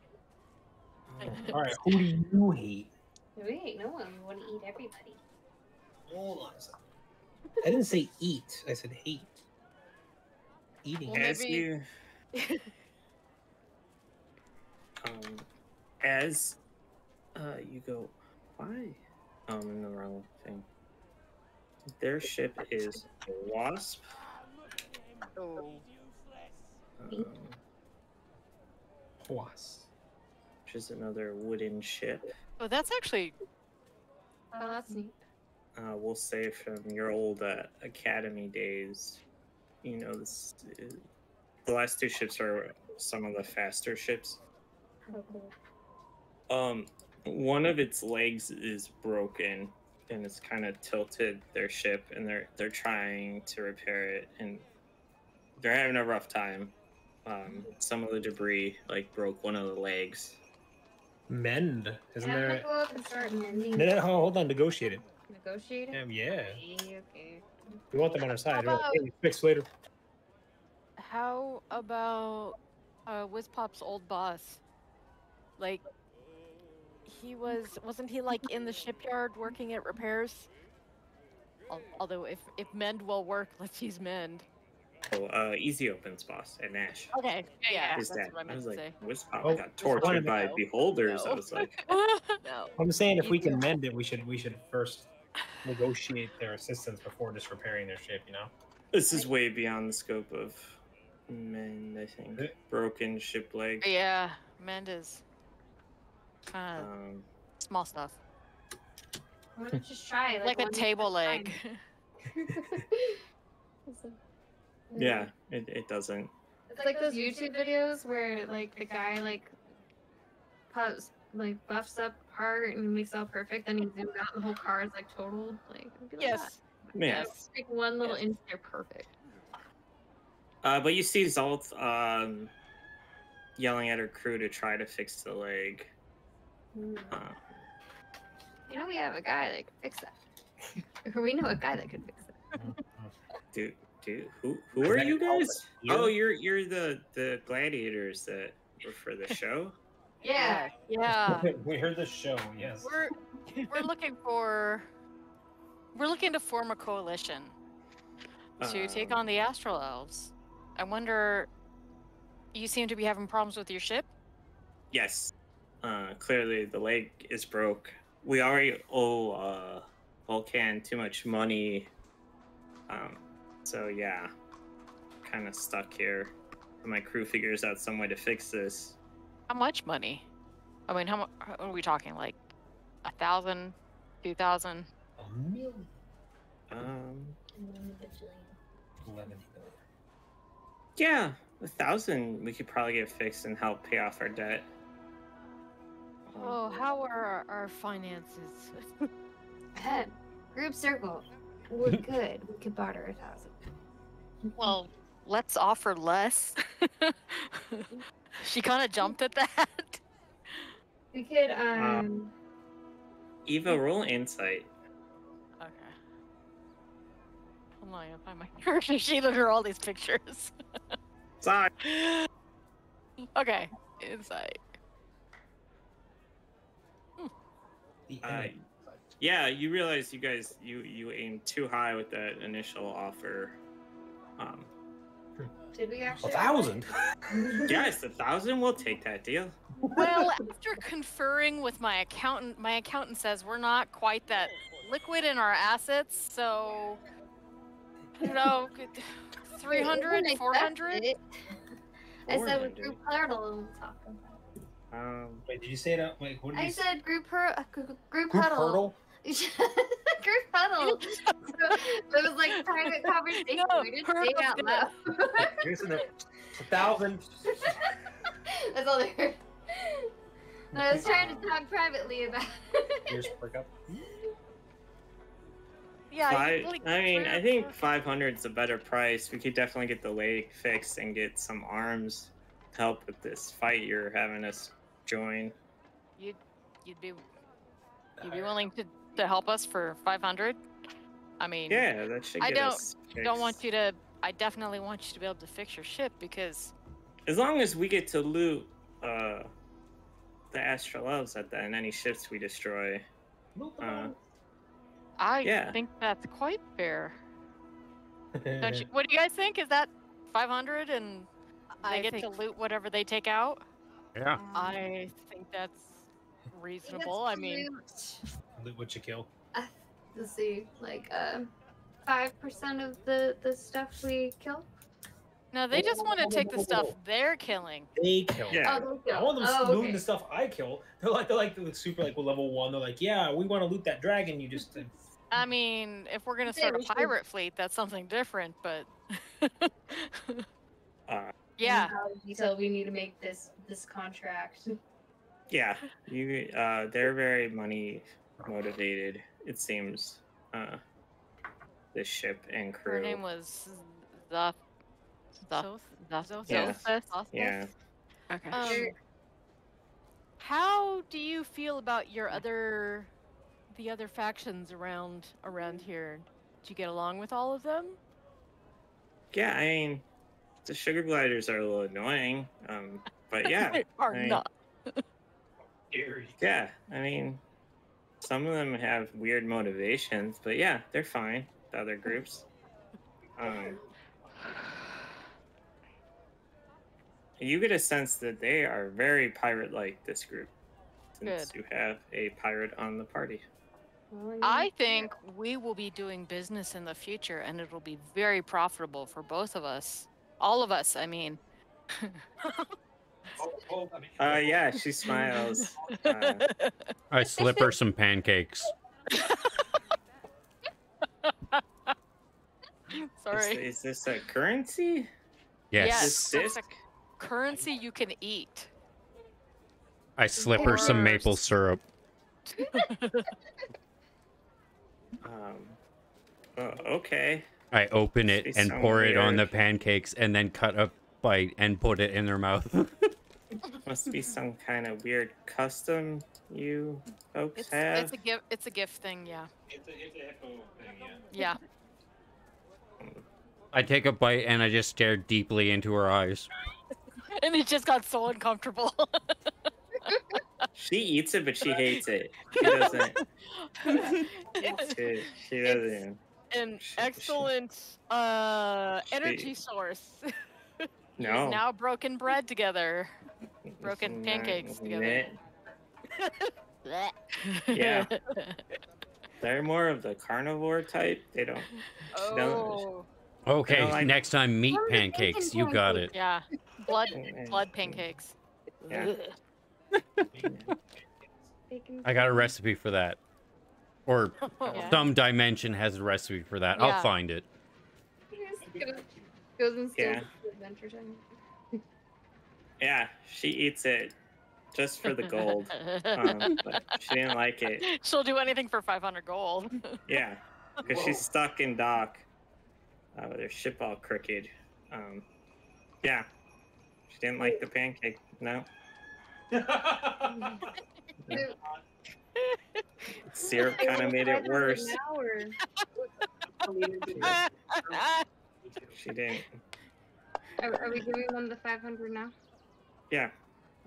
All right, who do you hate? We hate no one. We want to eat everybody. Hold on a second. I didn't say eat. I said hate. Eating. Well, As you go, why? In the wrong thing. Their ship is a Wasp. Oh. Wasp. which is another wooden ship. Oh, that's actually. Oh, that's neat. We'll say from your old academy days, you know, the last two ships are some of the faster ships. One of its legs is broken, and it's kind of tilted their ship, and they're trying to repair it, and they're having a rough time. Some of the debris like broke one of the legs. Mend, isn't Yeah, there? go up and start mending. No, hold on, negotiate it. Negotiate it? Yeah. Okay. We want them on our side. How about- Hey, fix later. How about Wizpop's old boss? Like, wasn't he like in the shipyard working at repairs? Although if mend will work, let's use mend. Oh, Easy Opens boss at Nash. Okay, yeah, Is that's that? what I I meant was to like, say. Wispop Oh, got tortured by no. beholders. No. I was like, No. I'm saying if we Easy can mend it, we should first negotiate their assistance before just repairing their ship. You know. this is way beyond the scope of mend. I think broken ship leg. Yeah, mend is kind of small stuff. Why don't you just try Like a one table leg. Yeah, it doesn't. It's like those YouTube videos where like the guy like buffs up part and makes it all perfect, then he zooms out and the whole car is like totaled. Like, it'd be like Yes. that. Yeah. It's like one little inch, they're perfect. But you see Zalt yelling at her crew to try to fix the leg. You know, we have a guy that could fix that. We know a guy that could fix it. Dude, who are you guys? Oh, you're the gladiators that were for the show. Yeah. Yeah. We heard the show. Yes. We're looking to form a coalition to take on the Astral Elves. I wonder, you seem to be having problems with your ship? Yes. Clearly the leg is broke. We already owe Vulcan too much money. So yeah, kind of stuck here. My crew figures out some way to fix this. How much money? I mean, how are we talking? Like 1,000, 2,000? $1 million. 11 Yeah, 1,000 we could probably get fixed and help pay off our debt. Oh, how are our finances? Ahead. Group circle. We're good. We could barter 1,000. Well, let's offer less. She kind of jumped at that. We could Eva, roll insight. Okay. Hold on, I gotta find my character sheet under all these pictures. Sorry. Okay, insight. Yeah, you realize you guys you aimed too high with that initial offer. Did we actually? 1,000. Yes, 1,000. We'll take that deal. Well, after conferring with my accountant says we're not quite that liquid in our assets, so I don't know, 300, 400? I said with group huddle and we'll talk about it. Wait, did you say that? Wait, what did you say? I said group Group huddle. hurdle? Group huddle. So, it was like private conversation. No, We didn't say it out loud. Here's 1,000. That's all they heard. I was trying to talk privately about Here's pick up. Yeah, I think 500 is a better price. We could definitely get the leg fixed and get some arms to help with this fight you're having us join. You'd be willing to help us for 500? I mean, Yeah, that should get us fixed. I definitely want you to be able to fix your ship because as long as we get to loot the Astral Elves at the end, any ships we destroy. I think that's quite fair. Don't you, what do you guys think? Is that 500 and I get to loot whatever they take out? Yeah. I think that's reasonable. I mean, Loot what you kill. let's see, like 5% of the stuff we kill. No, they just want to take the stuff they're killing. They kill. Yeah. I want them looting the stuff I kill. They're like super like level 1. They're like, yeah, we want to loot that dragon you just did. I mean, if we're gonna start a pirate fleet, that's something different. But yeah. So we need to make this contract. Yeah, they're very money motivated. It seems. This ship and crew. Her name was the. Yeah. Okay. How do you feel about the other factions around here? Did you get along with all of them? Yeah, I mean, the sugar gliders are a little annoying. But yeah, They are not. Yeah, I mean, some of them have weird motivations, but yeah, they're fine. The other groups. You get a sense that they are very pirate-like, this group, since you have a pirate on the party. I think we will be doing business in the future, and it'll be very profitable for both of us. All of us, I mean. Yeah, she smiles. I slip her some pancakes. Sorry. Is this a currency? Yes. Yes, currency you can eat. I slip her some maple syrup. Okay. I open it and pour it on the pancakes and then cut a bite and put it in their mouth. Must be some kind of weird custom you folks have. It's a gift thing, yeah. It's a hippo thing, yeah. I take a bite and I just stare deeply into her eyes. And it just got so uncomfortable. She eats it, but she hates it. She doesn't. She doesn't. An excellent energy source. No. Now broken bread together. Broken pancakes together. Yeah. They're more of the carnivore type. They don't. Oh. Okay, like, next time meat pancakes. You got it. Yeah. Blood pancakes. Yeah. I got a recipe for that. Or some dimension has a recipe for that. I'll find it. Goes and steals Adventure Time. Yeah, she eats it just for the gold. But she didn't like it. She'll do anything for 500 gold. Yeah, because she's stuck in dock with her ship all crooked. Yeah, she didn't like the pancake. No. Syrup kind of made it worse. She didn't. Are we giving them the 500 now? Yeah.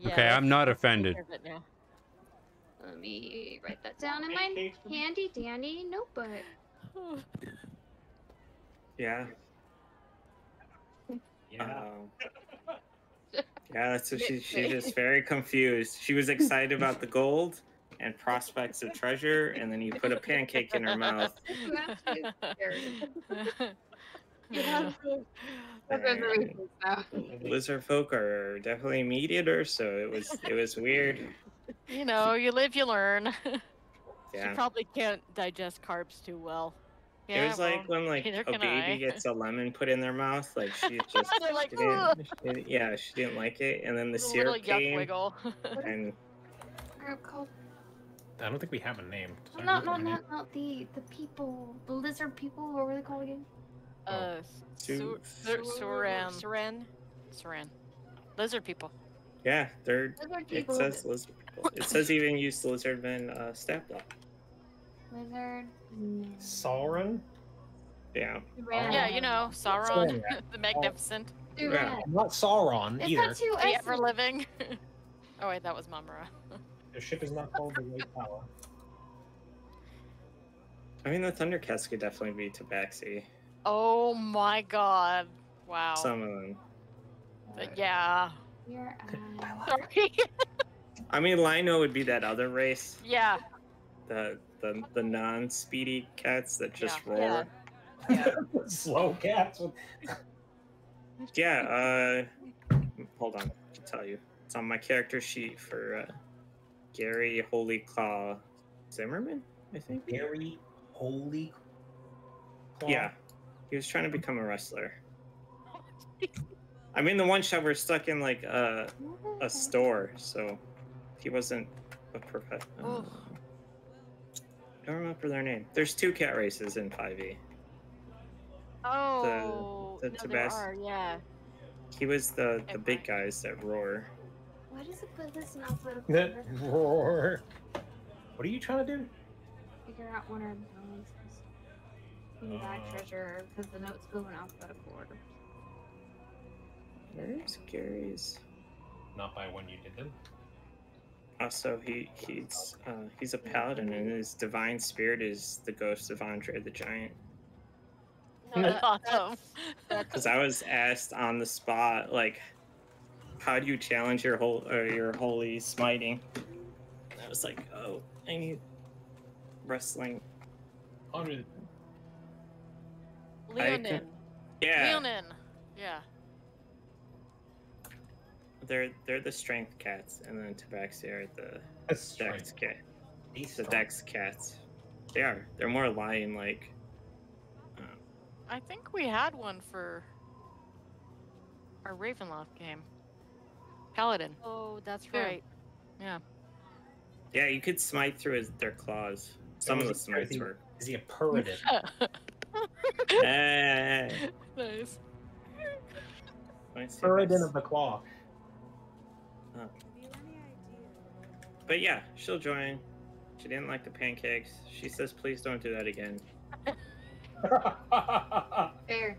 Okay, I'm not offended. Let me write that down in my handy dandy notebook. Yeah. Yeah, that's what she's just very confused. She was excited about the gold and prospects of treasure, and then you put a pancake in her mouth. Lizard folk are definitely meat eaters, so it was weird. You know, you live, you learn. Yeah. She probably can't digest carbs too well. Yeah, it was like when like a baby gets a lemon put in their mouth, like she just like, she didn't like it, and then the syrup came. Wiggle. And I don't think we have a name. Not the people, the lizard people. What were they called again? Saran. Lizard people. Yeah, they're. Lizard It people. says lizard people. It says even use the lizardman stat block. Lizard. Sauron? Yeah. Yeah, you know, Sauron, the Magnificent. Yeah. Not Sauron It's either. not too The ever living. Oh wait, that was Mamura. The ship is not called the White Tower. I mean, the Thundercats could definitely be Tabaxi. Oh my god. Wow. Some of them. Yeah. Sorry. I mean, Lino would be that other race. Yeah. The non-speedy cats that just roar. Yeah. Slow cats. Yeah, hold on, I'll tell you. It's on my character sheet for Gary Holy Claw Zimmerman, I think. Gary Holy Claw? Yeah, he was trying to become a wrestler. I mean, the one shot we're stuck in like a store, so he wasn't a professional. I don't remember their name. There's 2 cat races in 5e. Oh, the no, there are, Tabasco. yeah. He was the big guys that roar. Why does it put this in alphabetical That order? roar. What are you trying to do? Figure out one of the notes. In back treasure, because the notes go in alphabetical order. Where's Gary's? Not by when you did them. Also, he's a paladin, and his divine spirit is the ghost of Andre the Giant. That's awesome. Because I was asked on the spot, like, how do you challenge your holy smiting? And I was like, oh, I need wrestling. Leonin. Yeah. Leonin. Yeah. They're the strength cats, and then Tabaxi are the dex cat. The dex cats. They are. They're more lion like. I think we had one for our Ravenloft game. Paladin. Oh, that's Yeah. right. Yeah. Yeah, you could smite through their claws. Some of the smites work. Is he a Puridin? Nice. Puridin of the claw. But yeah, she'll join. She didn't like the pancakes. She says, please don't do that again. Fair.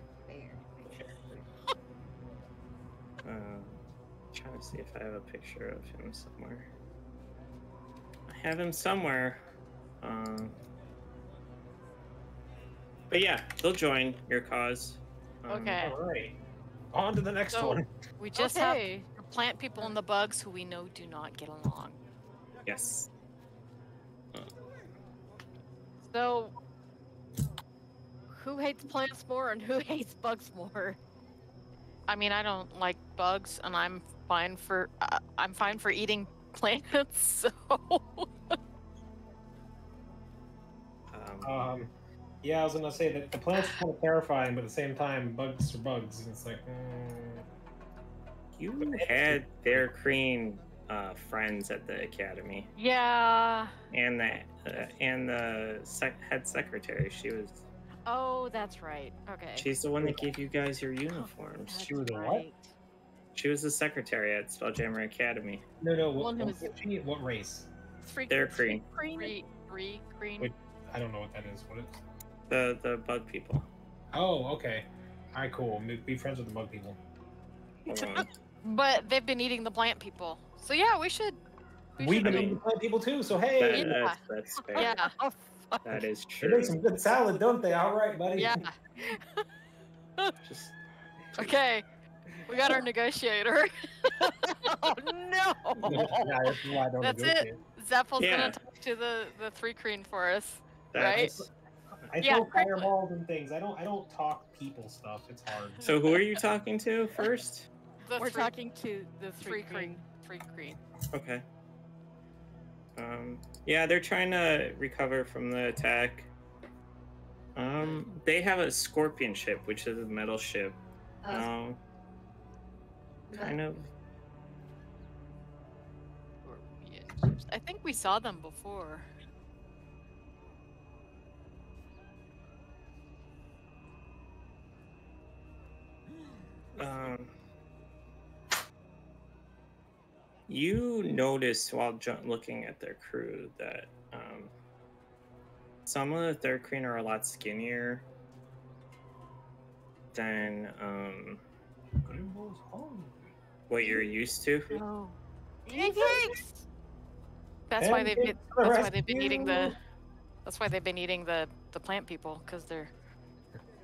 Trying to see if I have a picture of him somewhere. I have him somewhere. But yeah, they'll join your cause. Okay. All right. On to the next one. We just have the plant people and the bugs who we know do not get along. Yes. So, who hates plants more and who hates bugs more? I mean, I don't like bugs, and I'm fine for eating plants. So. Yeah, I was gonna say that the plants are kind of terrifying, but at the same time, bugs are bugs. And it's like. You had their Kreen friends at the academy. Yeah. And the head secretary. She was. Oh, that's right. Okay. She's the one that gave you guys your uniforms. She was the what? She was the secretary at Spelljammer Academy. No. What race? They're Kreen. Kreen. Wait, I don't know what that is. What is? The bug people. Oh, okay. All right, cool. Be friends with the bug people. But they've been eating the plant people. So yeah, we should. We've been eating the plant people too. So hey. That's fair. Yeah. That is They true. make some good salad, don't they? All right, buddy. Yeah. Okay. We got our negotiator. Oh no! Yeah, that's why I don't That's negotiate. it. Zeppel's gonna talk to the 3 Kreen for us, right? I throw fireballs and things. I don't talk people stuff. It's hard. So who are you talking to first? We're talking to the 3 Kreen. 3 Kreen. Okay. Yeah, they're trying to recover from the attack. They have a scorpion ship, which is a metal ship. Kind of. I think we saw them before. You notice while looking at their crew that some of the third Kreen are a lot skinnier than what you're used to. Oh. That's why they've been eating the. That's why they've been eating the plant people, because they're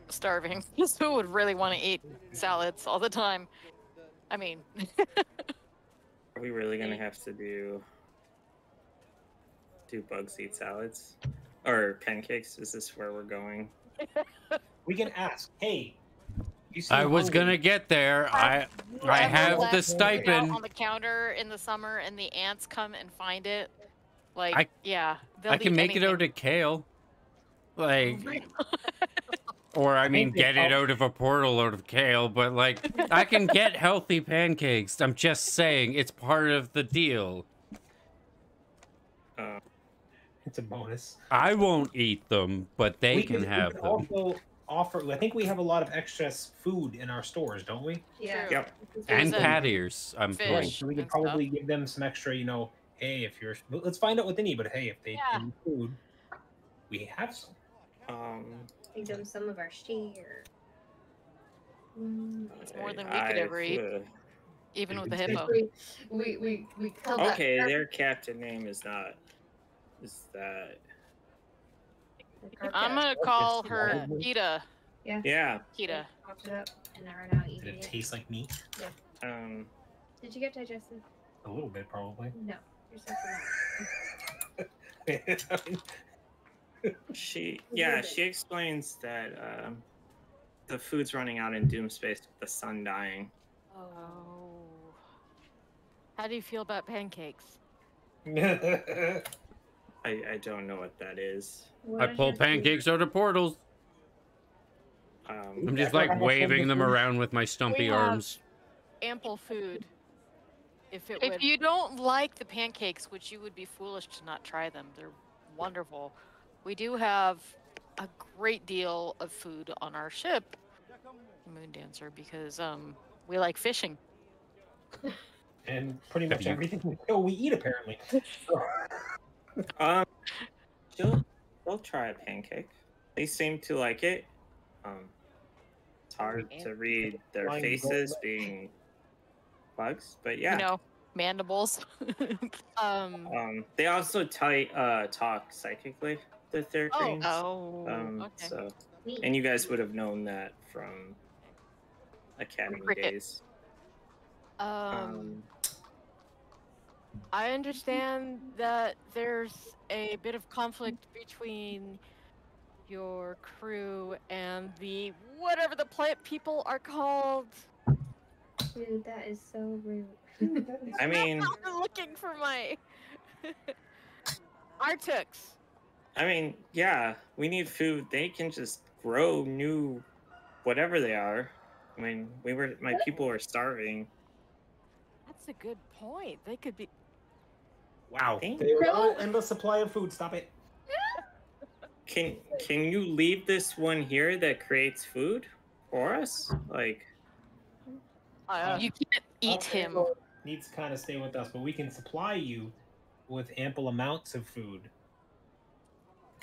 starving. Who would really want to eat salads all the time? I mean. Are we really gonna have to do bugs eat salads or pancakes? Is this where we're going? We can ask. Hey, I was gonna get there. I have the stipend on the counter in the summer, and the ants come and find it. Like, I can make it out of kale, like, or I mean, get it out of a portal out of kale. But like, I can get healthy pancakes. I'm just saying, it's part of the deal. It's a bonus. I won't eat them, but they can have them. Also offer. I think we have a lot of excess food in our stores, don't we? Yeah. Yep. And cat ears. I'm fish. told. So we could probably give them some extra. You know, hey, if you're, let's find out what they need. But hey, if they need food, we have some. Give them some of our share. It's more than we could ever eat, even with the hippo. We okay, their captain name is not. Is that? I'm gonna call her Kita. Yeah. Yeah. Kita. Popped it up, and now we're now eating Did it taste like meat? Yeah. Did you get digested? A little bit, probably. No. You're suffering. She explains that the food's running out in Doom Space with the sun dying. Oh. How do you feel about pancakes? I don't know what that is. I pull pancakes out of portals. I'm just like waving them around with my stumpy arms. Ample food. If you don't like the pancakes, which you would be foolish to not try them, they're wonderful. We do have a great deal of food on our ship, Moon Dancer, because we like fishing. And pretty much everything we eat, apparently. They'll try a pancake. They seem to like it. It's hard to read their faces being bugs, but yeah. You know, mandibles. They also talk psychically with their dreams. Okay. So, and you guys would have known that from Academy days. I understand that there's a bit of conflict between your crew and the whatever the plant people are called. Dude, that is so rude. I mean, I'm looking for my Artux. I mean, yeah, we need food. They can just grow new, whatever they are. I mean, my people were starving. That's a good point. They could be. Wow. They were on an endless supply of food. Stop it. Can you leave this one here that creates food for us? Like, you can't eat him. Needs to kind of stay with us, but we can supply you with ample amounts of food.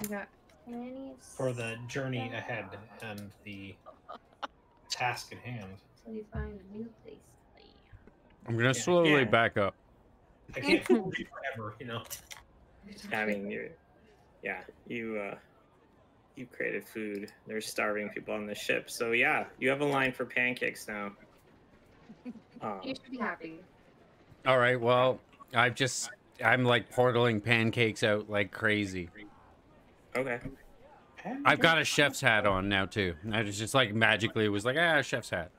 I got plenty for the journey ahead and the task at hand. Until you find a new place. I'm gonna slowly back up. I can't food you forever, you know. I mean, you created food. There's starving people on the ship, so yeah, you have a line for pancakes now. You should be happy. All right, well, I'm like portaling pancakes out like crazy. Okay. I've got a chef's hat on now too. I just like magically was like, chef's hat.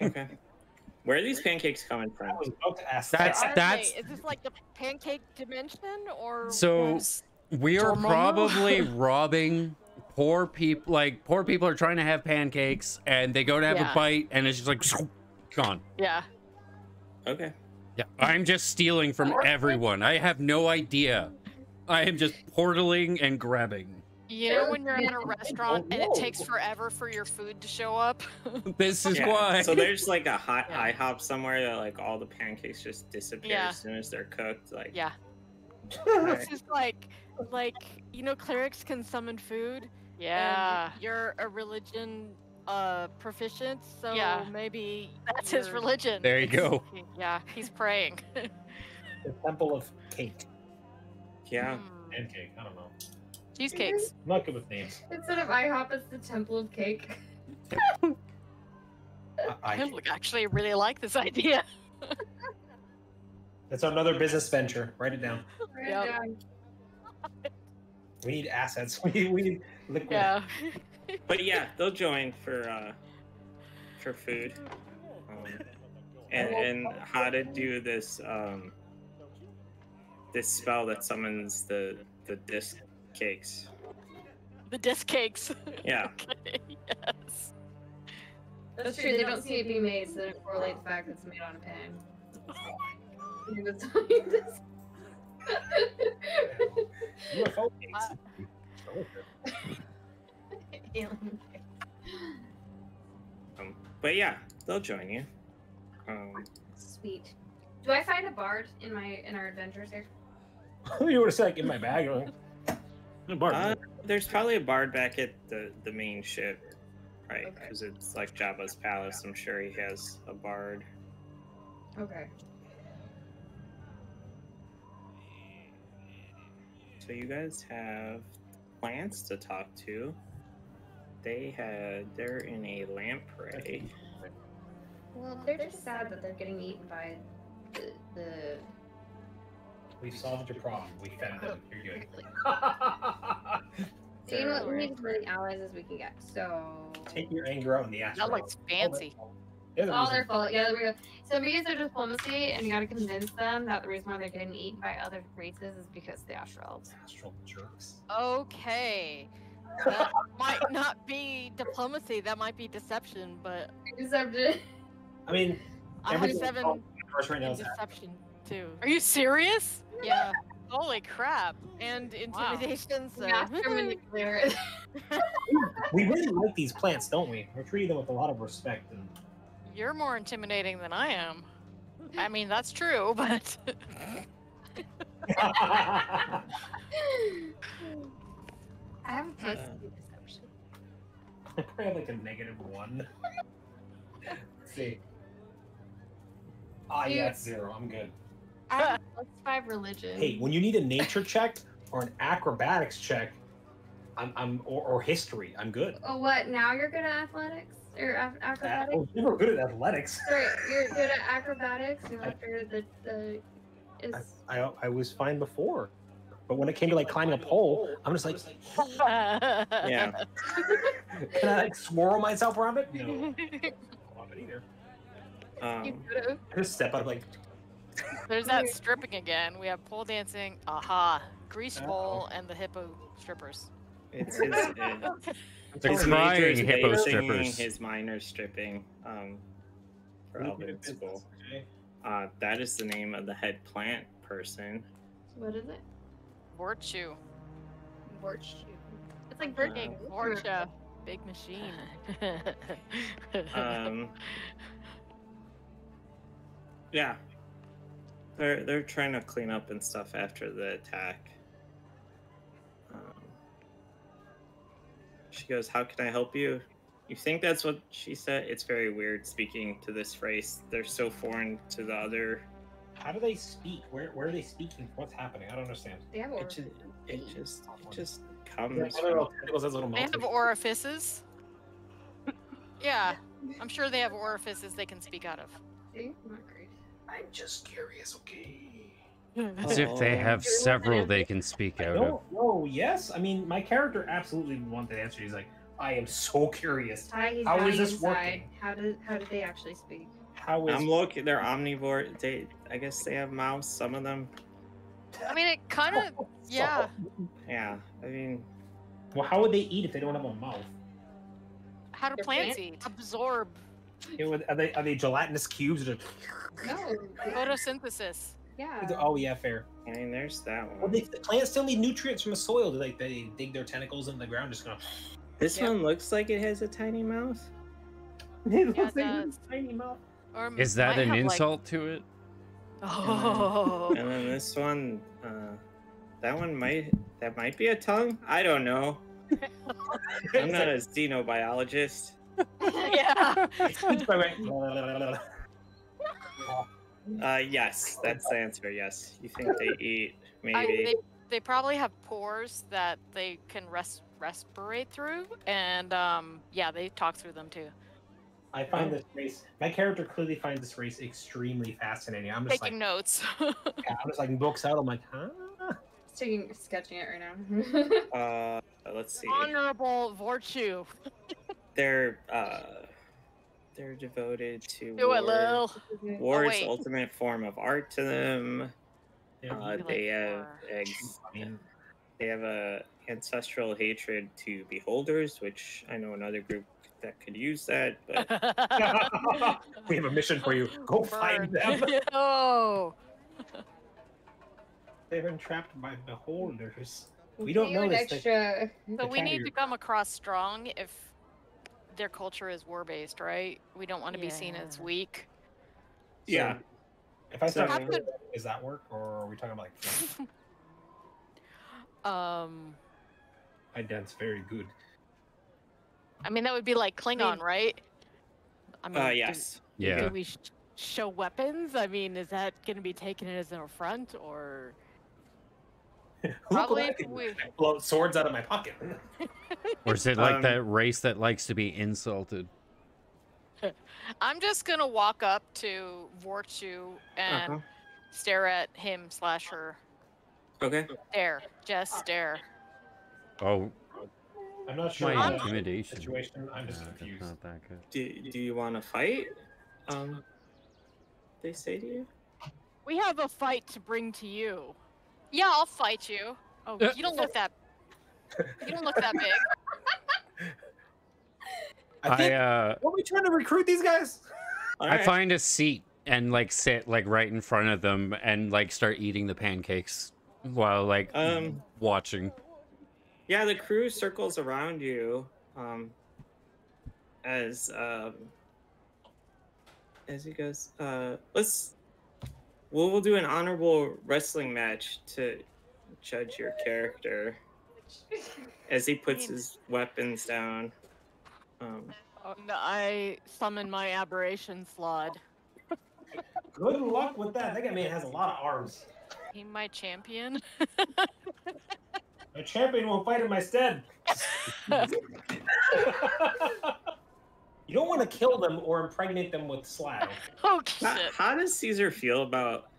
Okay. Where are these pancakes coming from? I was about to ask that's is this like the pancake dimension or so we are probably robbing poor people. Like poor people are trying to have pancakes and they go to have a bite and it's just like gone. Yeah. Okay. Yeah, I'm just stealing from everyone. I have no idea. I am just portaling and grabbing. You know when you're in a restaurant and it takes forever for your food to show up? This is why. So there's like a hot IHOP somewhere that like all the pancakes just disappear as soon as they're cooked. Like This is like you know clerics can summon food. Yeah. And you're a religion proficient, so maybe that's his religion. There you go. Yeah, he's praying. The temple of cake. Yeah. Pancake, I don't know. Cheesecakes. I'm not good with names. Instead of IHOP, it's the Temple of Cake. I actually really like this idea. That's another business venture. Write it down. Yep. We need assets. We need liquid. Yeah. But yeah, they'll join for for food. And how to do this this spell that summons the disc cakes. The disc cakes. Yeah. Okay, yes. That's true. They don't see it being made, so they don't correlate the fact that it's made on a pan. UFO But yeah, they'll join you. Sweet. Do I find a bard in our adventures here? You would have said like, in my bag. There's probably a bard back at the main ship, right? Okay. Because it's like Jabba's palace. I'm sure he has a bard. Okay. So you guys have plants to talk to. They're in a lamprey. Well, they're just sad that they're getting eaten by the We solved your problem. We fed them. You're good. So you know what? We need as many allies as we can get. So Take your anger out on the asteroid. That looks fancy. it's all their fault. Yeah, there we go. So because they're diplomacy, and you gotta convince them that the reason why they're getting eaten by other races is because the astral elves. Astral jerks. Okay. That might not be diplomacy, that might be deception, but Deception. I mean, I have everything 7 right now in is deception too. Are you serious? Yeah. Holy crap. And intimidation, so Master manipulator. we really like these plants, don't we? We're treating them with a lot of respect. And you're more intimidating than I am. I mean, that's true, but I have a plus 2 deception. I probably have like a -1. Let's see. Ah, yeah, it's 0. I'm good. I have a plus 5 religion. Hey, when you need a nature check or an acrobatics check, or history, I'm good. Oh, what? Now you're good at athletics or acrobatics? Oh, you were good at athletics. Sorry, you're good at acrobatics. You after the is. I was fine before, but when it came to like climbing a pole, I'm just like, Yeah. can I like swirl myself around it? No, I don't love it either. You could've. I just step out like. there's that stripping again. We have pole dancing, aha, grease pole, and the hippo strippers. It's The his crying major's hippo bathing, strippers. his minor's stripping. For Elven school. Okay. That is the name of the head plant person. What is it? Vorchu. Vorchu. It's like birthday. Vorcha. Big machine. Yeah. They're trying to clean up and stuff after the attack. She goes, "How can I help you?" You think that's what she said? It's very weird speaking to this race. They're so foreign to the other. How do they speak? Where are they speaking? What's happening? I don't understand. They have It just comes. They have orifices. Yeah, I'm sure they have orifices they can speak out of. See? Not great. I'm just curious, okay? As if they have several they can speak out of. No, yes. I mean, my character absolutely wanted to answer. He's like, I am so curious. He's How is dying this inside. working? How did they actually speak? How is I'm looking. They're omnivore. I guess they have mouths. Some of them. I mean, it kind of, yeah. Yeah. I mean. Well, how would they eat if they don't have a mouth? How do They're plants plants? eat? Absorb. Are they gelatinous cubes? Or No. Photosynthesis. Yeah. oh yeah, fair. I mean, there's that Well, one. the plants still need nutrients from the soil. They dig their tentacles into the ground, just gonna. This one looks like it has a tiny mouth. It looks like it has a tiny mouth. Or Is that might an have, insult to it? Oh. And then this one, that might be a tongue. I don't know. I'm not a xenobiologist. Yeah. Yes, that's the answer. Yes, you think they eat maybe? They probably have pores that they can respirate through, and yeah, they talk through them too. I find this race. My character clearly finds this race extremely fascinating. I'm just Taking like notes. yeah, I'm just like books out. I'm like, huh? Sketching it right now. Let's see. Honorable Vorchu. They're They're devoted to Do it, Lil. war is wait. the ultimate form of art to them. Yeah, They have a ancestral hatred to beholders, which I know another group that could use that, but we have a mission for you. Go find them. Oh. They're entrapped by beholders. We don't know this. Extra. So we need to come across strong if their culture is war-based, right? We don't want to be seen as weak. yeah. If I start, So- does that work, or are we talking about like? I dance very good. I mean, that would be like Klingon, right? I mean, Yes. Yeah. Do we show weapons? I mean, is that going to be taken as an affront, or? Probably I if can we- blow swords out of my pocket. Or is it like that race that likes to be insulted? I'm just gonna walk up to Vorchu and stare at him / her. Okay. Stare. Just stare. Oh, I'm not sure. my about the intimidation. situation. I'm just That's confused. not that good. Do you want to fight? They say to you? We have a fight to bring to you. Yeah, I'll fight you. Oh, You don't look that. You don't look that big. I think. I Are we trying to recruit these guys? I find a seat and like sit like right in front of them and like start eating the pancakes while like watching. Yeah, the crew circles around you as he goes, we'll do an honorable wrestling match to judge your character as he puts his weapons down. I summon my aberration slot. Good luck with that. That guy man has a lot of arms. He my champion. My champion will fight in my stead. You don't want to kill them or impregnate them with slag. Oh shit. How does Caesar feel about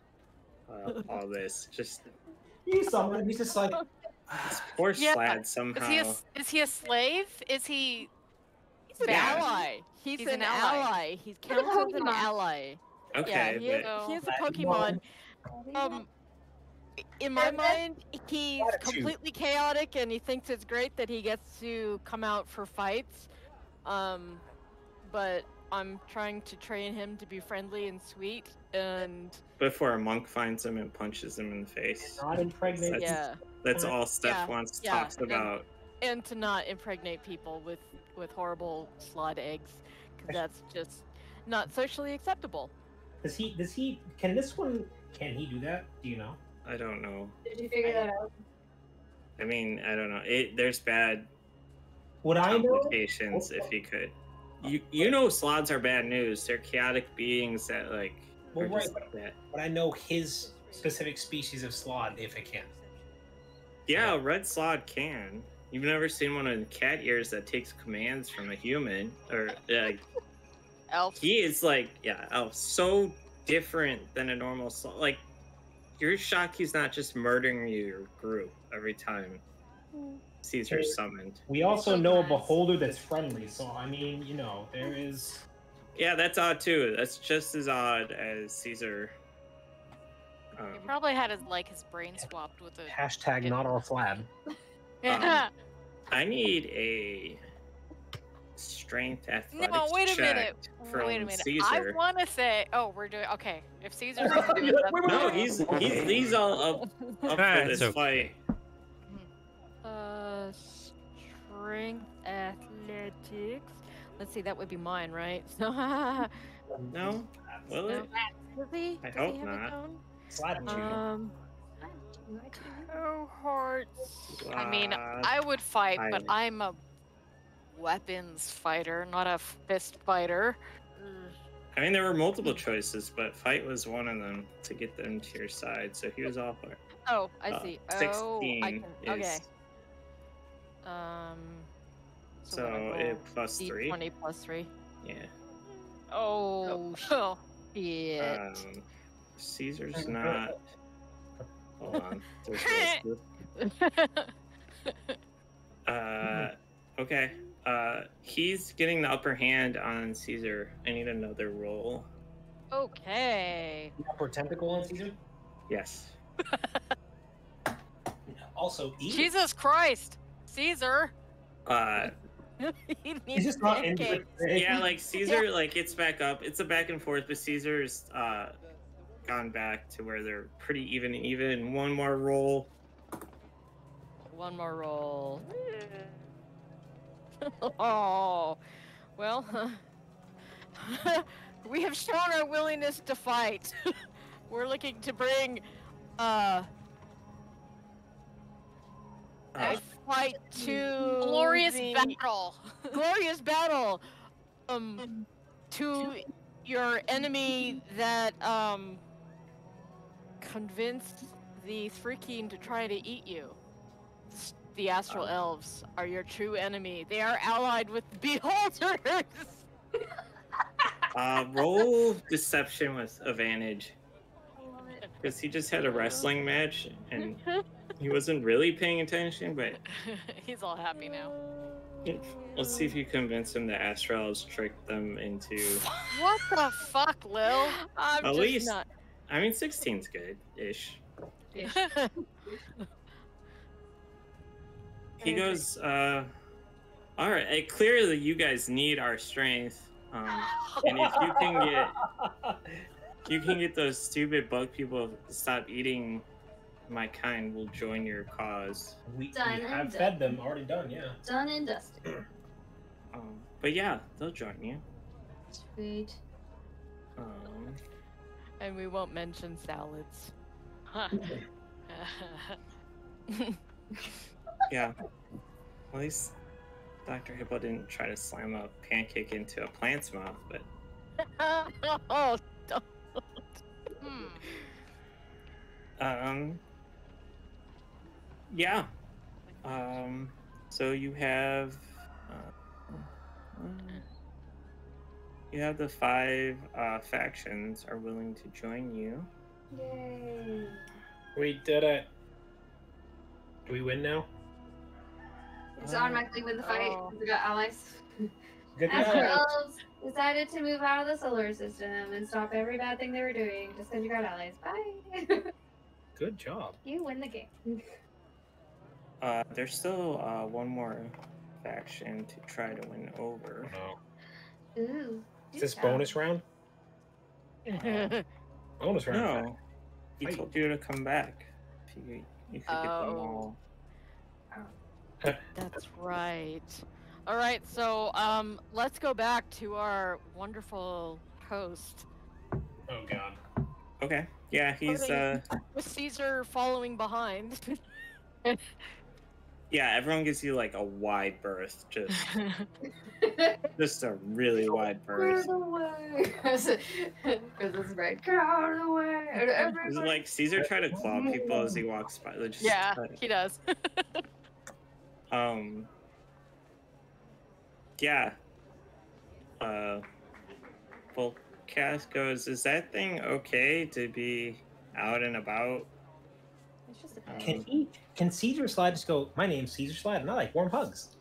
all this? Just He's someone. He's just like. this poor Yeah. Slad somehow. Is he a slave? Is he? He's an Yeah. ally. He's He's an an ally. ally. He's counted as an Pokemon. ally. Okay, Yeah, he is a Pokemon. In my mind, he's completely chaotic, and he thinks it's great that he gets to come out for fights. But I'm trying to train him to be friendly and sweet, and before a monk finds him and punches him in the face. Not impregnate. That's all Steph Yeah, talks about. and to not impregnate people with horrible slod eggs, because that's just not socially acceptable. Does he? Can this one? Can he do that? Do you know? I don't know. Did you figure that out? I mean, I don't know. There's bad Would I know? complications if he could. You know, slots are bad news. They're chaotic beings that like. Well, are right, just but that. I know his specific species of slod if it can. Yeah, a red slot can. You've never seen one in cat ears that takes commands from a human, or like. Elf. He is like, elf, so different than a normal slot. Like, you're shocked he's not just murdering your group every time Caesar's summoned. We also know a beholder that's friendly, so I mean, you know, there is. Yeah, that's odd too. That's just as odd as Caesar. He probably had his brain swapped with a. Hashtag not all slab. I need a strength athletics No, wait a check minute. from Wait a minute. Caesar. I want to say. Oh, we're doing. Okay. If Caesar's gonna do it, that's No, fine. he's all up for this So- fight. Strength athletics. Let's see, that would be mine, right? So, No, will it? does he? I Does hope he have not. his own? Slab and Cohorts. I mean, Uh, I would fight, but I- I'm a weapons fighter, not a fist fighter. I mean, there were multiple choices, but fight was one of them to get them to your side. So he was all for it. Oh, I see. 16 Oh, I can. Okay. is- So when I So roll it plus 3. D20 plus 3. Yeah. Oh, Oh, shit. Caesar's not. Hold on. There's no- okay. He's getting the upper hand on Caesar. I need another roll. Okay. The upper tentacle on Caesar? Yes. Also, eat. Jesus Christ, Caesar. He's just not into it. Yeah, like Caesar, like it's back up. It's a back and forth, but Caesar's gone back to where they're pretty even. One more roll. One more roll. Oh, well, we have shown our willingness to fight. We're looking to bring a fight to Glorious battle. Glorious battle. To your enemy that convinced the Three King to try to eat you. The Astral Elves are your true enemy. They are allied with the Beholders. Roll deception with advantage. Because he just had a wrestling match and he wasn't really paying attention, but he's all happy now. Let's see if you convince him that Astral Elves tricked them into. What the fuck, Lil? I'm At just least, not. I mean, 16's good-ish. He goes, all right, clearly you guys need our strength. And if you can get those stupid bug people to stop eating my kind, we'll join your cause. We have fed them, already done, yeah. Done and dusted. But yeah, they'll join you. Sweet. And we won't mention salads. Yeah. At least Dr. Hippo didn't try to slam a pancake into a plant's mouth, but... Oh, don't. Yeah. So you have... you have the 5 factions are willing to join you. Yay. We did it. Do we win now? It's automatically win the fight. Oh. We got allies. Good Astral job. Elves decided to move out of the solar system and stop every bad thing they were doing just because you got allies. Bye. Good job. You win the game. There's still one more faction to try to win over. No. Ooh. Is this bonus round? Bonus round. No. He told you to come back. If you could get them all. That's right. All right, so let's go back to our wonderful host. Oh God. Okay. Yeah, he's with Caesar following behind. Yeah, everyone gives you like a wide berth, just a really wide berth. Get out of the way. This is right. Get out of the way. It's like Caesar tried to claw people as he walks by. Just, Yeah, he does. Yeah. Volcast goes, is that thing okay to be out and about? It's just a Can Caesar Slide just go, my name's Caesar Slide and I like warm hugs?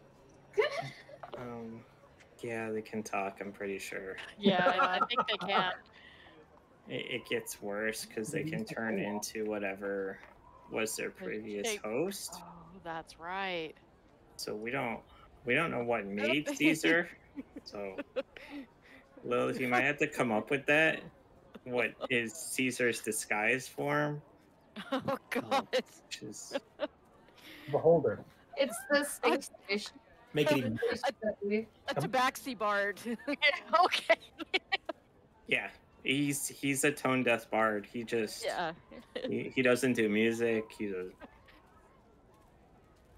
Yeah, they can talk, I'm pretty sure. Yeah, I think they can. It gets worse because they can turn into whatever was their previous host. Oh, that's right. So we don't know what made Caesar. So Lilith, you might have to come up with that. What is Caesar's disguise form? Oh God. Which is Beholder. It's the safe fish. Make it even worse. A tabaxi bard. Okay. yeah. He's a tone deaf bard. He just he doesn't do music. He does.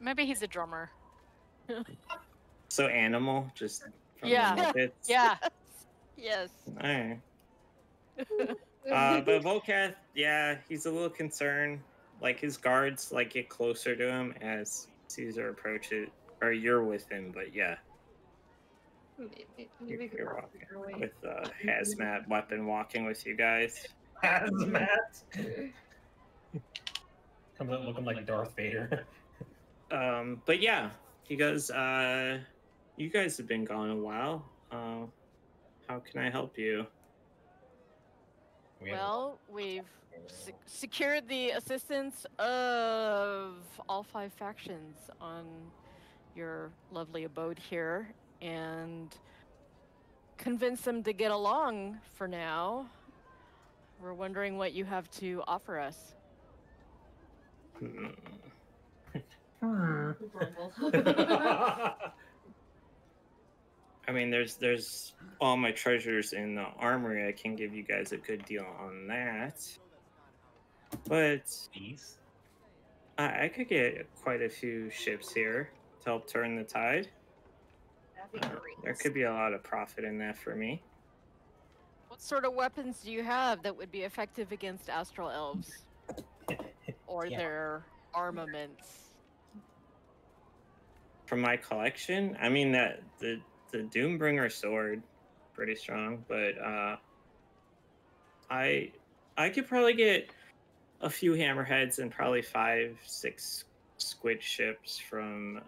Maybe he's a drummer. So animal, just from Yeah. the Muppets. Yeah. Yes. All right. But Volcath, yeah, he's a little concerned. Like his guards get closer to him as Caesar approaches, or you're with him. But yeah, you're walking with a hazmat weapon, walking with you guys. Hazmat. Comes out looking like Darth Vader. But yeah, he goes, you guys have been gone a while. How can I help you? Well, we've secured the assistance of all 5 factions on your lovely abode here and convinced them to get along for now. We're wondering what you have to offer us. I mean, there's all my treasures in the armory. I can give you guys a good deal on that. But I could get quite a few ships here to help turn the tide. There could be a lot of profit in that for me. What sort of weapons do you have that would be effective against astral elves? Or their armaments? From my collection, I mean that the Doombringer sword, pretty strong, but I could probably get a few hammerheads and probably 5-6 squid ships from.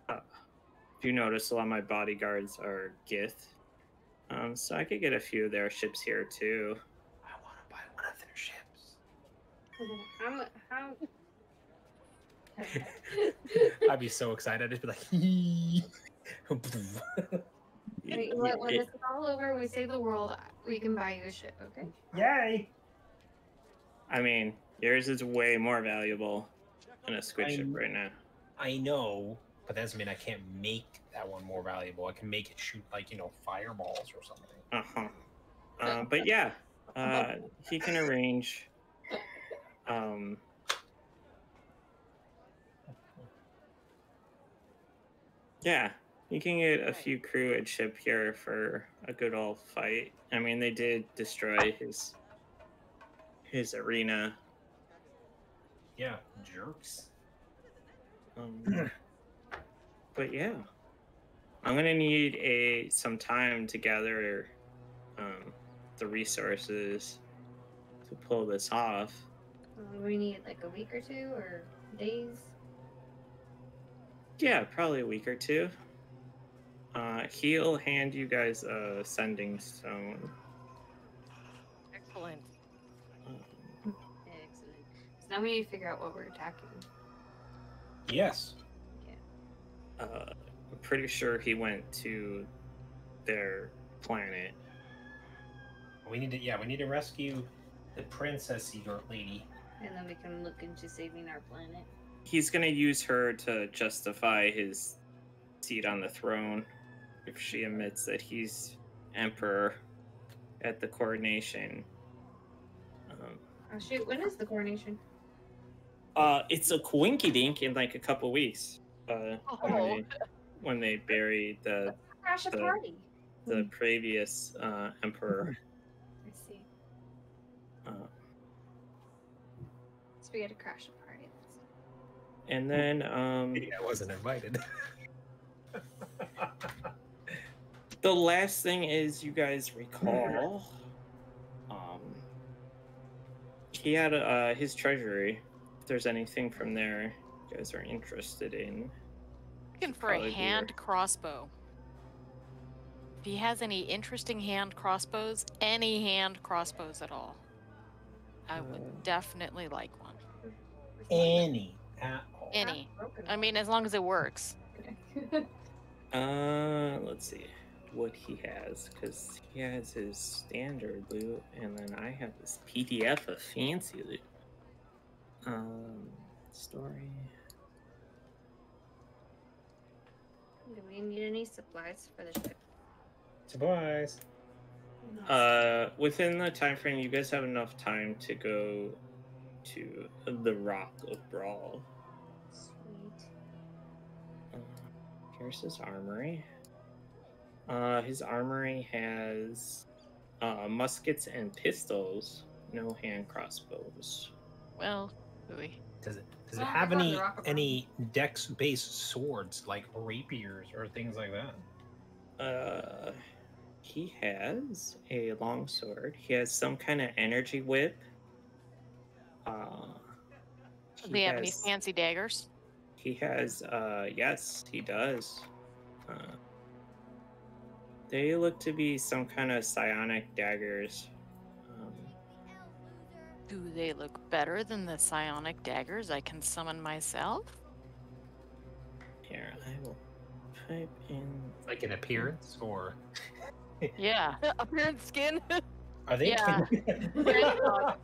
If you notice, a lot of my bodyguards are Gith, so I could get a few of their ships here too. I want to buy one of their ships. How? I'd be so excited. I'd just be like, when this is all over, we save the world, we can buy you a ship, okay? Yay! I mean, yours is way more valuable than a squid ship right now. I know, but that doesn't mean I can't make that one more valuable. I can make it shoot, like, fireballs or something. But yeah, he can arrange. Yeah, you can get a few crew at ship here for a good old fight. I mean, they did destroy his arena. Yeah, jerks. But yeah, I'm gonna need some time to gather the resources to pull this off. We need like a week or 2 or days. Yeah, probably a week or 2. He'll hand you guys a sending stone. Excellent. Excellent. So now we need to figure out what we're attacking. Yes. Yeah. I'm pretty sure he went to their planet. We need to rescue the princess eater lady. And then we can look into saving our planet. He's gonna use her to justify his seat on the throne if she admits that he's emperor at the coronation. Oh shoot, when is the coronation? It's a coinky dink in like a couple weeks. When they bury the previous emperor. I see. So we had to crash a party. And then I wasn't invited. The last thing is, you guys recall, he had his treasury. If there's anything from there you guys are interested in. Looking for a hand crossbow. If he has any interesting hand crossbows, any hand crossbows at all, I would definitely like one. Any at all. Any. I mean, as long as it works. Let's see what he has, because he has his standard loot, and then I have this PDF of fancy loot. Story. Do we need any supplies for the ship? Supplies. Within the time frame, you guys have enough time to go to the Rock of Brawl. Sweet. Here's his armory. His armory has muskets and pistols, no hand crossbows. Well, ooey. Does it have any dex-based swords like rapiers or things like that? He has a longsword. He has some kind of energy whip. Do they have any fancy daggers? He has, yes, he does. They look to be some kind of psionic daggers. Do they look better than the psionic daggers I can summon myself? Here, I will type in... Like an appearance, or... Yeah. Appearance skin. Are they? Yeah. I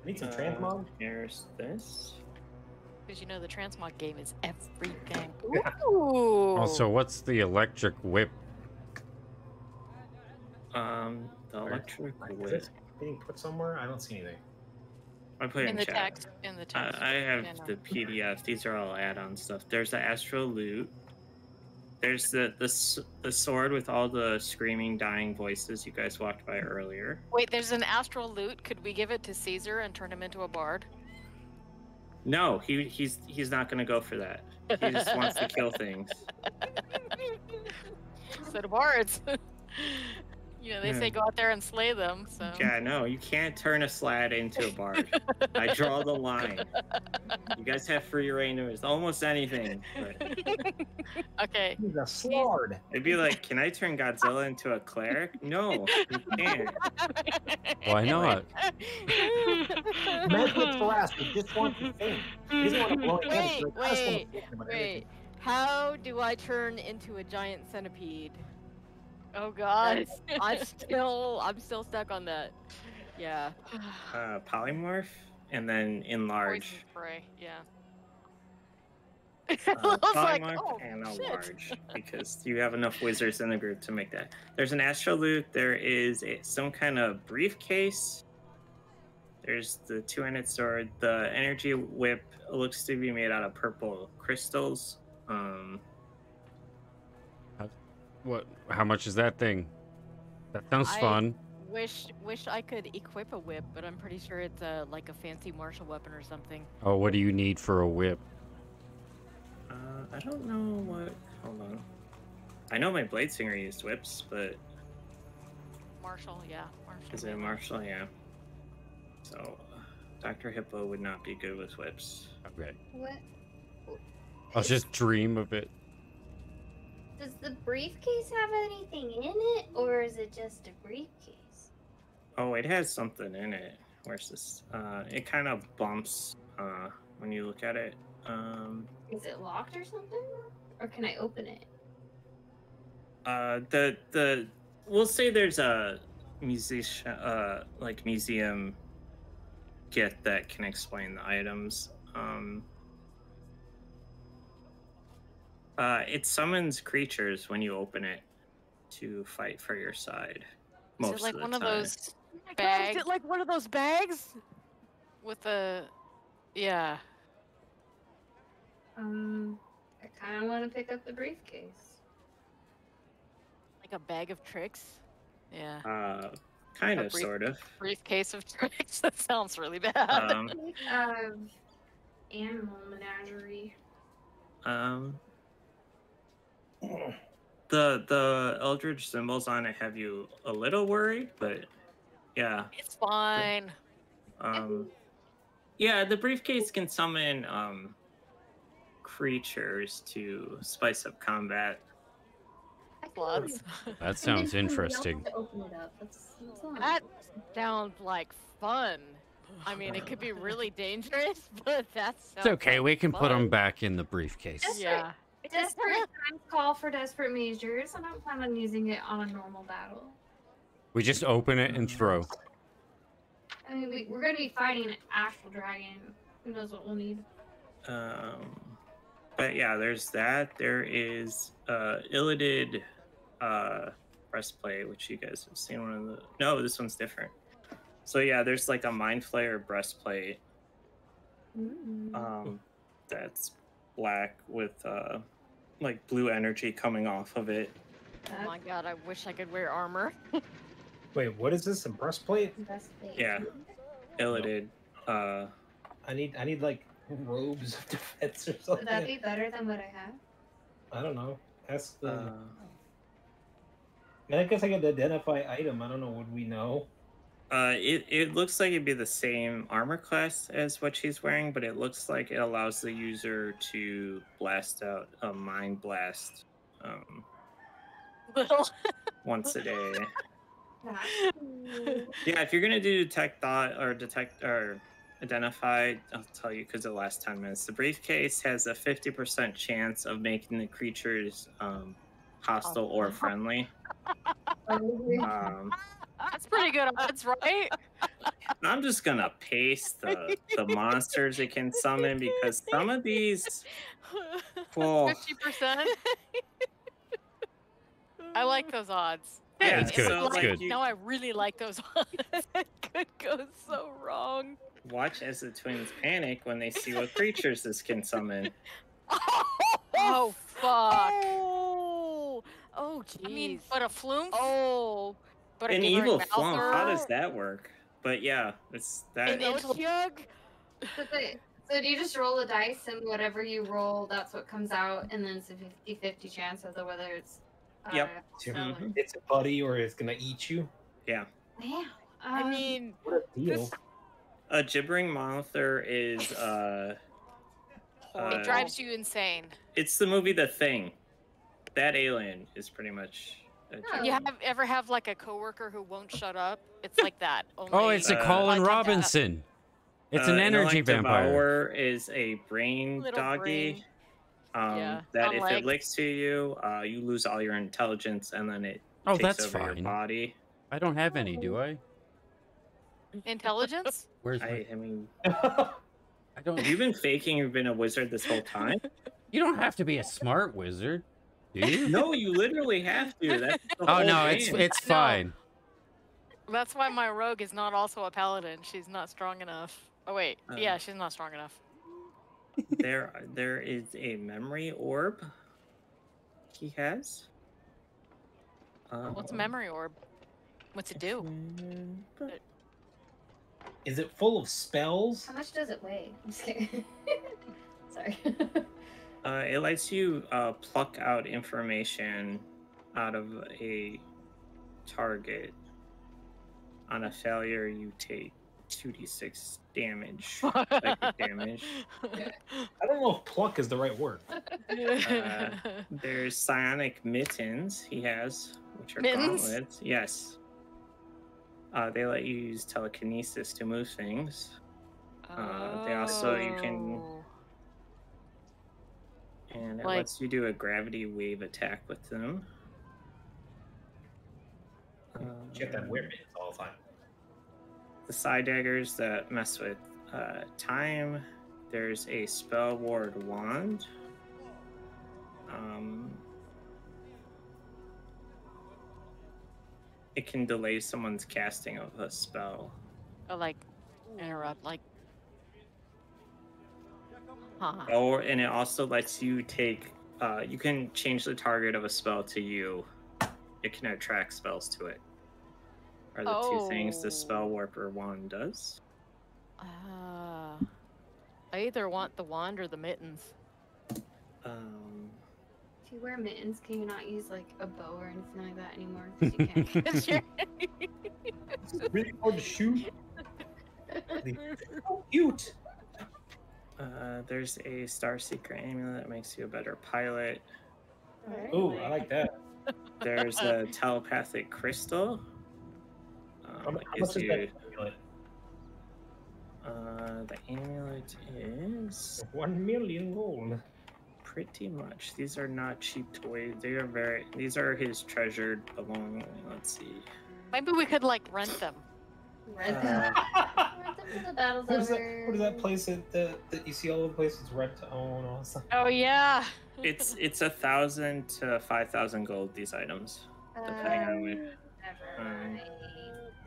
need some transmog. Here's this. Because you know the transmog game is everything. Ooh. Also, what's the electric whip? The electric Is whip. this being put somewhere? I don't see anything. I put it In in the chat. text. In the text. I have Yeah, no. the PDF. These are all add-on stuff. There's the Astro Loot. There's the sword with all the screaming, dying voices you guys walked by earlier. Wait, there's an astral loot. Could we give it to Caesar and turn him into a bard? No, he's not gonna go for that. He just wants to kill things. Instead of bards. You know, they say Yeah. go out there and slay them, so. Yeah, no, you can't turn a slad into a bard. I draw the line. You guys have free reign to almost anything. But Okay. He's a sword. it'd be like, can I turn Godzilla into a cleric? No, you can't. Why not? Magic harassment. He just wants to think. He doesn't want to blow his head. Wait, Like, I just wanna think about wait. everything. How do I turn into a giant centipede? Oh god. I'm still stuck on that. Yeah. Polymorph and then enlarge. Poison spray, yeah. I was like, Polymorph oh, and shit. enlarge because you have enough wizards in the group to make that. There's an astral loot. There is some kind of briefcase. There's the two-handed sword. The energy whip looks to be made out of purple crystals. What? How much is that thing? That sounds fun. Wish I could equip a whip, but I'm pretty sure it's like a fancy martial weapon or something. Oh, what do you need for a whip? I don't know what. Hold on. I know my blade singer used whips, but Marshall, yeah. Marshall. is it martial? Yeah. So, Dr. Hippo would not be good with whips. Okay. What? I'll just dream of it. Does the briefcase have anything in it, or is it just a briefcase? Oh, it has something in it. Where's this? It kind of bumps when you look at it. Is it locked or something? Or can I open it? We'll say there's a musician like museum kit that can explain the items. It summons creatures when you open it to fight for your side. Most Is it like of the one time. of those Is bags it like one of those bags? with the yeah. I kind of want to pick up the briefcase. Like a bag of tricks? Yeah. Kind A of, sort of. Briefcase of tricks. That sounds really bad. Animal menagerie. The Eldritch symbols on it have you a little worried, but yeah. It's fine. Yeah, the briefcase can summon creatures to spice up combat. Floods. That sounds interesting. Open it up. That's all. That sounds like fun. I mean, it could be really dangerous, but that's It's okay. We can put them back in the briefcase. Yeah. Desperate times call for desperate measures. I don't plan on using it on a normal battle. We just open it and throw. I mean, we're going to be fighting an astral dragon. Who knows what we'll need? But yeah, there's that. There is Illidid breastplate, which you guys have seen one of the. No, this one's different. So yeah, there's like a Mind Flayer breastplate. That's black with like blue energy coming off of it. Oh my god, I wish I could wear armor. Wait, what is this? A breastplate? Breastplate. Yeah, Illidid. I need like robes of defense or Would something. that be better than what I have? I don't know. That's the. I guess I could identify item. I don't know. Would we know? It looks like it'd be the same armor class as what she's wearing, but it looks like it allows the user to blast out a mind blast. Little. once a day. Yeah, if you're gonna do detect thought or identify, I'll tell you because the last 10 minutes. The briefcase has a 50% chance of making the creatures hostile or friendly. That's pretty good odds, right? I'm just gonna paste the monsters it can summon because some of these 50%. I like those odds. Yeah, it's good. so, It's like, good. No, I really like those odds. It could go so wrong. watch as the twins panic when they see what creatures this can summon. Oh, fuck. Oh, jeez. I mean, but a flume? Oh. But a An glimmering evil flump, mouther? how does that work? But yeah, it's that. An Jug? So do you just roll a dice and whatever you roll, that's what comes out, and then it's a 50-50 chance of whether it's Yep. It's a buddy or it's gonna eat you. Yeah. Yeah. I mean, What a deal. A gibbering mouther is It drives you insane. it's the movie The Thing. That alien is pretty much You ever have like a coworker who won't shut up? It's like that. Oh, it's a Colin Robinson. It's an energy vampire. Devourer is a brain Little doggy. brain. That On if legs. it licks to you, you lose all your intelligence and then it Oh, takes that's over your fine. body. I don't have any, do I? Intelligence? Where's my... I mean, I don't. have you been faking you've been a wizard this whole time? You don't have to be a smart wizard, do you? No, you literally have to. That's the Oh whole no, game. it's fine. That's why my rogue is not also a paladin. She's not strong enough. Oh wait, yeah, she's not strong enough. There is a memory orb he has. What's a memory orb? What's it do? Is it full of spells? How much does it weigh? I'm just kidding. Sorry. It lets you pluck out information out of a target. On a failure, you take 2d6 damage. Psychic damage. I don't know if pluck is the right word. There's psionic mittens he has, which are Mittens? gauntlets. Yes. They let you use telekinesis to move things. They also, you can... And it lets you do a gravity wave attack with them. You have to wear mittens all the time. The side daggers that mess with time. There's a spell ward wand. It can delay someone's casting of a spell. Oh, like interrupt, like. Huh. And it also lets you take. You can change the target of a spell to you. It can attract spells to it. Are the two things the spell warper wand does. I either want the wand or the mittens. If you wear mittens, can you not use like a bow or anything like that anymore? 'Cause you can't. It's really hard to shoot. Oh, cute. There's a Star Seeker amulet that makes you a better pilot. Alright. Ooh, I like that. There's a telepathic crystal. How That much gives is you, that amulet? the amulet is 1 million gold. pretty much. These are not cheap toys. They are these are his treasured belongings. Let's see. Maybe we could like rent them. Rent them. Rent them for the battles What is over. that place that you see all over the places rent to own all that stuff? Oh yeah. It's 1,000 to 5,000 gold. These items, depending on which.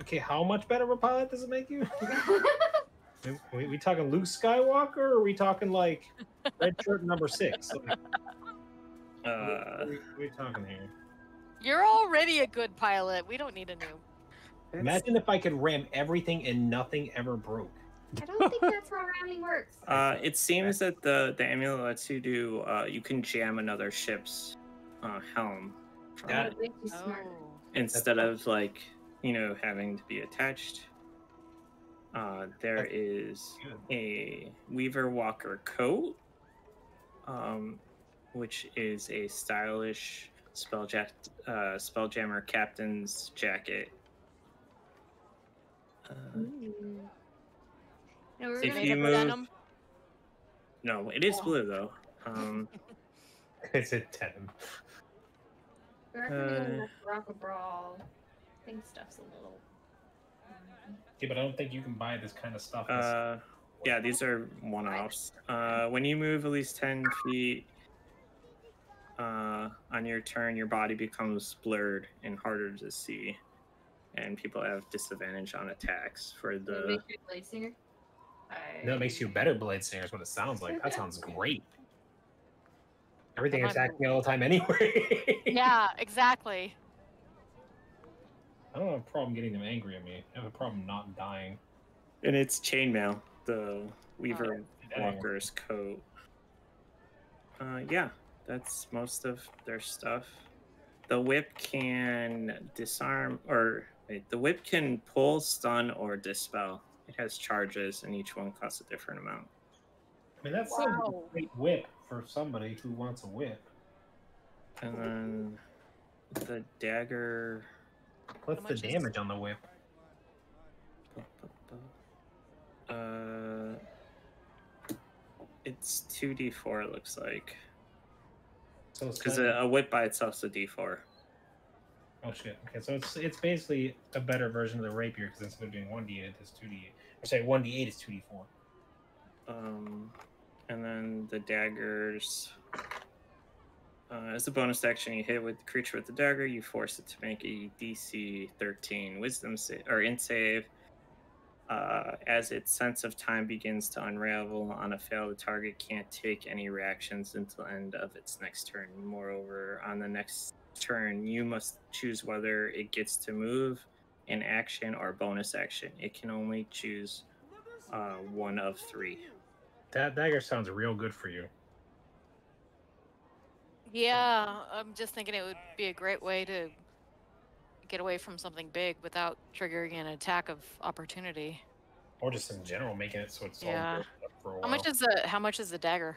Okay, how much better of a pilot does it make you? we talking Luke Skywalker, or are we talking like red shirt number 6? Like, what are we talking here? You're already a good pilot. We don't need a new. Imagine if I could ram everything and nothing ever broke. I don't think that's how ramming works. It seems that the amulet lets you do. You can jam another ship's helm from Got it Way too smart. instead of like having to be attached. There is a Weaver Walker coat, which is a stylish Spelljammer captain's jacket. If you move, denim? No, it is blue though. It's a denim. We're gonna go rock a brawl. I think stuff's a little. Yeah, but I don't think you can buy this kind of stuff. Yeah, these are one-offs. When you move at least 10 feet on your turn, your body becomes blurred and harder to see, and people have disadvantage on attacks for the. It makes you a blade singer? No, it makes you a better blade singer. Is what it sounds like. That sounds great. Everything attacks me all the time anyway. Yeah, exactly. I don't have a problem getting them angry at me. I have a problem not dying. And it's chainmail, the Weaver Walker's coat. Yeah, that's most of their stuff. The whip can disarm, or wait, the whip can pull, stun, or dispel. It has charges, and each one costs a different amount. I mean, that's a great whip for somebody who wants a whip. And then the dagger. What's the damage on the whip? It's 2d4. It looks like. So because a whip by itself is a d4. Oh shit! Okay, so it's basically a better version of the rapier because instead of doing 1d8, it's 2d8. Or say 1d8 is 2d4. And then the daggers. As a bonus action, you hit with the creature with the dagger, you force it to make a DC 13 Wisdom save or int save. As its sense of time begins to unravel on a fail, the target can't take any reactions until the end of its next turn. Moreover, on the next turn, you must choose whether it gets to move, an action, or bonus action. It can only choose one of three. That dagger sounds real good for you. Yeah, I'm just thinking it would be a great way to get away from something big without triggering an attack of opportunity. Or just in general, making it so it's all good for a while. How much is the dagger?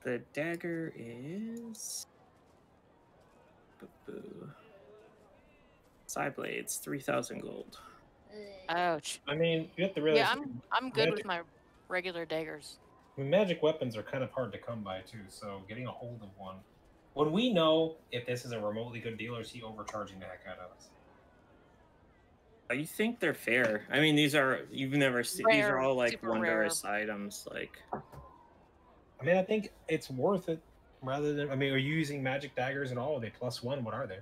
The dagger is side blades, 3,000 gold. Ouch. I mean, you have to realize. Yeah, I'm good with my regular daggers. I mean, magic weapons are kind of hard to come by too, so getting a hold of one. When we know if this is a remotely good deal or is he overcharging the heck out of us? You think they're fair? I mean, these are you've never seen. These are all like wondrous items. Like, I mean, I think it's worth it. Rather than, I mean, are you using magic daggers at all? Are they +1? What are they?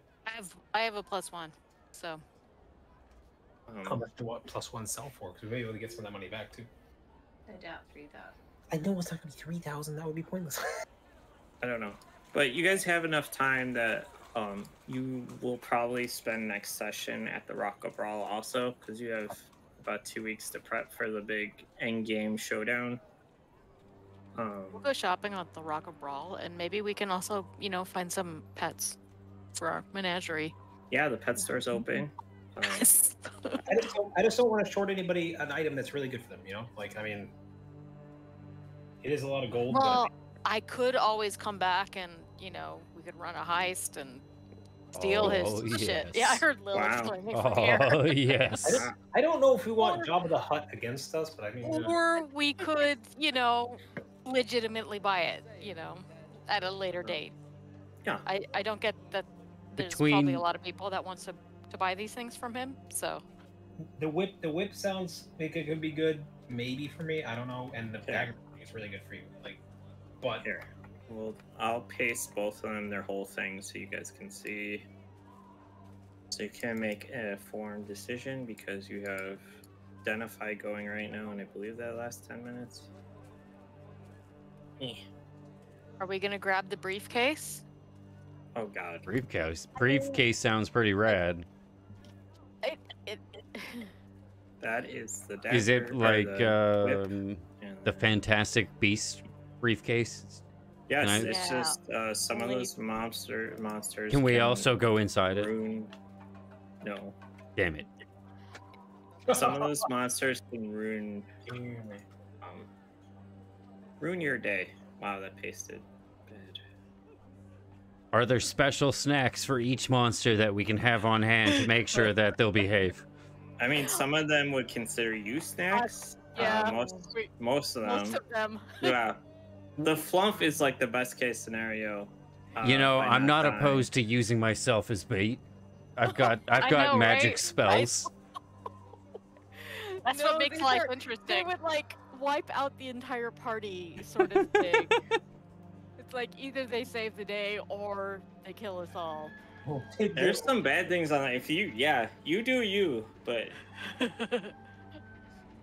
I have a +1, so. How much do what +1 sell for? Because we may be able to get some of that money back too. I doubt 3,000. I know it's not going to be 3,000. That would be pointless. I don't know, but you guys have enough time that you will probably spend next session at the Rock of Brawl also, because you have about 2 weeks to prep for the big end game showdown. We'll go shopping on the Rock of Brawl, and maybe we can also, find some pets for our menagerie. Yeah, the pet store's open. I just don't want to short anybody an item that's really good for them, Like, I mean, it is a lot of gold. Well, I could always come back and, we could run a heist and steal his shit. Yeah, I heard Lil exclaiming from here. Oh, yes. I don't know if we want Jabba the Hutt against us, but I mean... Or we could, legitimately buy it, at a later date. Yeah. I don't get that there's probably a lot of people that wants to buy these things from him, so... The whip sounds like it could be good, maybe for me, I don't know, and the dagger is really good for you, but... Here. Well, I'll paste both of them, their whole thing, so you guys can see. So you can make a informed decision because you have Identify going right now, and I believe that lasts 10 minutes. Are we gonna grab the briefcase? Oh God. Briefcase sounds pretty rad. That is the dagger. Is it like the Fantastic Beast briefcase? Yes, it's just some of those monsters. Can we also go inside it? No. Damn it. Some of those monsters can ruin Ruin your day. Wow, that pasted. Bad. Are there special snacks for each monster that we can have on hand to make sure that they'll behave? I mean, some of them would consider you snacks. Most of them. Yeah. The flump is like the best case scenario. You know, I'm not dying. opposed to using myself as bait. I've got magic right? spells. That's what makes life interesting. They would like wipe out the entire party, sort of thing. It's like either they save the day or they kill us all. There's some bad things on it. If you do you, but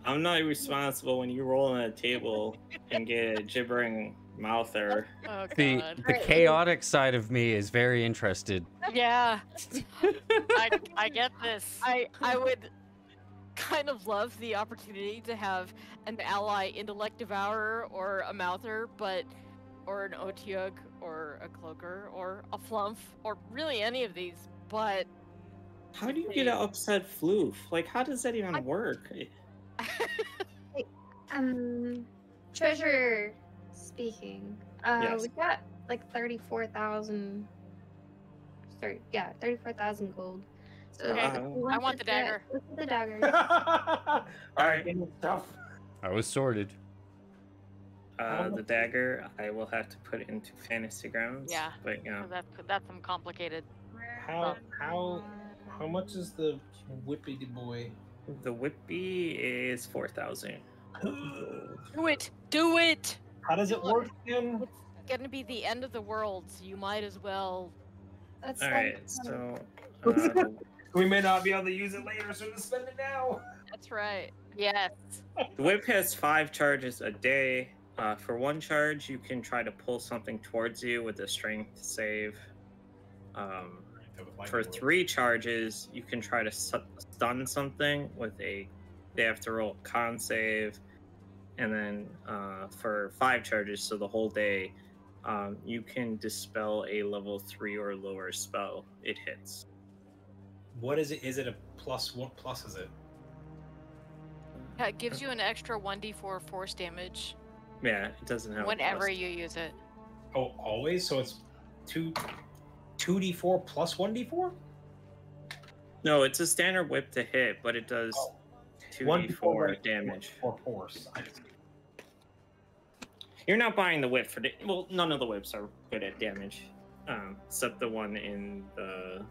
I'm not responsible when you roll on a table and get a gibbering mouth or. Oh, The chaotic side of me is very interested. Yeah. I get this. I would kind of love the opportunity to have an ally intellect devourer or a mouther, or an otiug or a cloaker or a flump or really any of these, but how do you get an upset floof? Like, how does that even work? Treasure speaking. Yes. We got like 34,000. Sorry, yeah, 34,000 gold. So Okay. I want the dagger. Look at the dagger. All right, give me stuff. I was sorted. The dagger, I will have to put it into Fantasy Grounds. Yeah. But yeah. That's some complicated. How much is the whippy boy? The whippy is 4,000. Do it! Do it! How does it work again? it's gonna be the end of the world, so you might as well. That's All right, so We may not be able to use it later, so just spend it now. That's right. Yes. the whip has 5 charges a day. For 1 charge, you can try to pull something towards you with a strength save. For 3 charges, you can try to stun something with they have to roll a con save. And then for 5 charges, so the whole day, you can dispel a level 3 or lower spell. It hits. What is it? Is it a plus? What plus is it? Yeah, it gives you an extra 1d4 force damage Yeah, it doesn't have. whenever you use it. Oh, always? So it's 2d4 plus 1d4? No, it's a standard whip to hit, but it does 2d4 damage. For force. You're not buying the whip for well, none of the whips are good at damage, except the one in the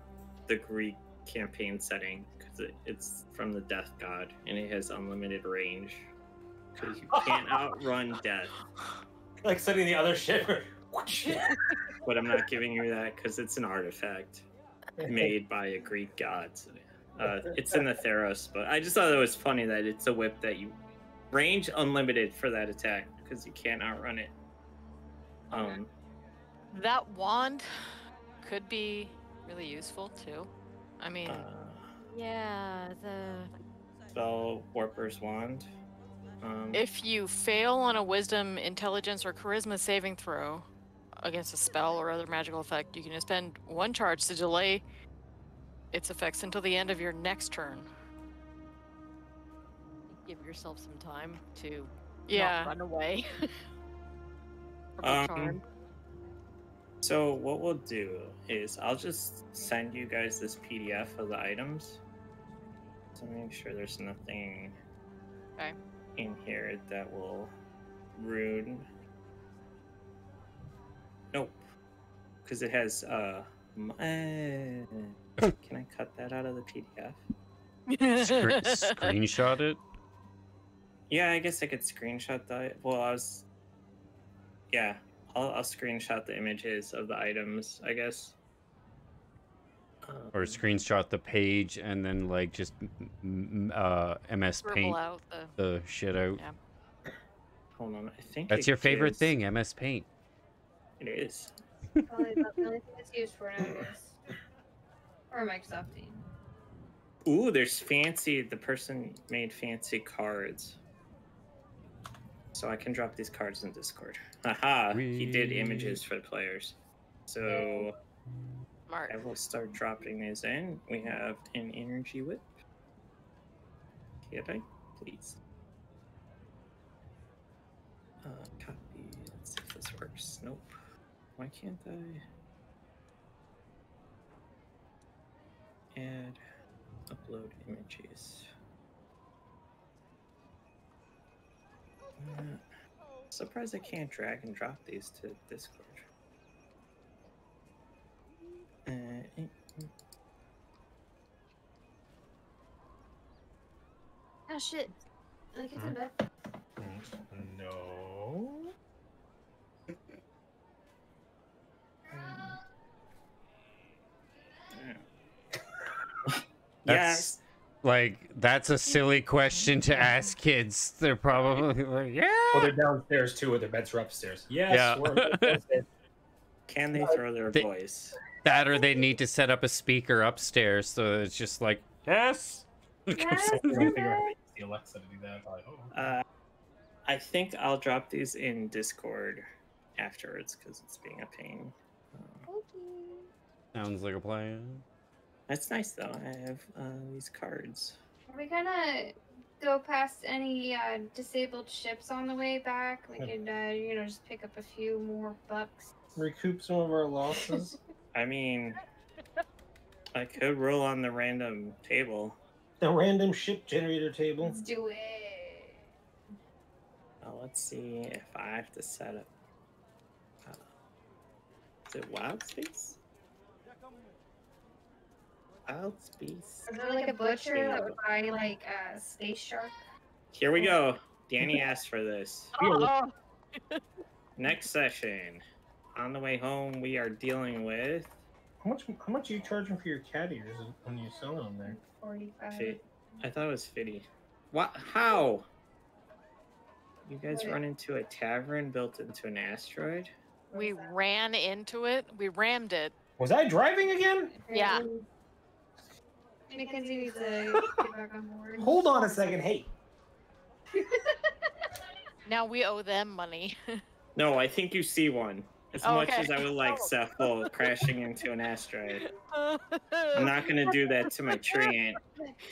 Greek campaign setting, because it's from the Death God and it has unlimited range. Because you can't outrun death. Like setting the other ship. But I'm not giving you that because it's an artifact made by a Greek god. So, it's in the Theros, but I just thought it was funny that it's a whip that you range unlimited for that attack because you can't outrun it. That wand could be really useful too. I mean, Yeah, the Spell Warper's Wand. if you fail on a Wisdom, Intelligence, or Charisma saving throw against a spell or other magical effect, you can spend 1 charge to delay its effects until the end of your next turn. give yourself some time to Yeah. not run away. Or be charmed. So what we'll do is I'll just send you guys this PDF of the items to make sure there's nothing in here that will ruin. Nope, because it has can I cut that out of the PDF? Screenshot it. Yeah, I guess I could screenshot that. Well, I'll screenshot the images of the items, I guess. Or screenshot the page and then like just MS Scribble Paint out the shit out. Yeah. Hold on, I think That's it your favorite gives- thing, MS Paint. It is. Probably about the only thing it's used for nowadays. Or Microsoft Team. Ooh, there's fancy. The person made fancy cards. So I can drop these cards in Discord. Haha, he did images for the players. So Smart. I will start dropping these in. We have an energy whip. Can I, please? Copy. Why can't I add upload images? Surprised I can't drag and drop these to Discord. Oh shit. Like it's in bed. No. Yes. That's a silly question to ask kids. They're probably like, yeah. Well, they're downstairs too, or their beds are upstairs. Yes, Yeah. we're downstairs. Can they throw their voice? That or they need to set up a speaker upstairs so it's just like, yes. Yes, We're gonna figure out how to use the Alexa to do that. Like, oh. I think I'll drop these in Discord afterwards because it's being a pain. Sounds like a plan. That's nice though. I have these cards. Are we gonna go past any disabled ships on the way back? We could, you know, just pick up a few more bucks. Recoup some of our losses. I mean, I could roll on the random table. The random ship generator table. Let's do it. Let's see if I have to set up. Is it Wild Space? Wild Space. Is there like a butcher that would buy like a space shark? Here we go. Danny asked for this. Oh, Next session. On the way home, we are dealing with. How much are you charging for your cat ears when you sell them there? 45. I thought it was 50. What? How? You guys run into a tavern built into an asteroid? We ran into it. We rammed it. Was I driving again? Yeah. Mackenzie needs to get back on board. Hold on a second. Hey. Now we owe them money. No, I think you see one. As Oh, much okay. as I would like Cephal crashing into an asteroid. I'm not going to do that to my tree ant.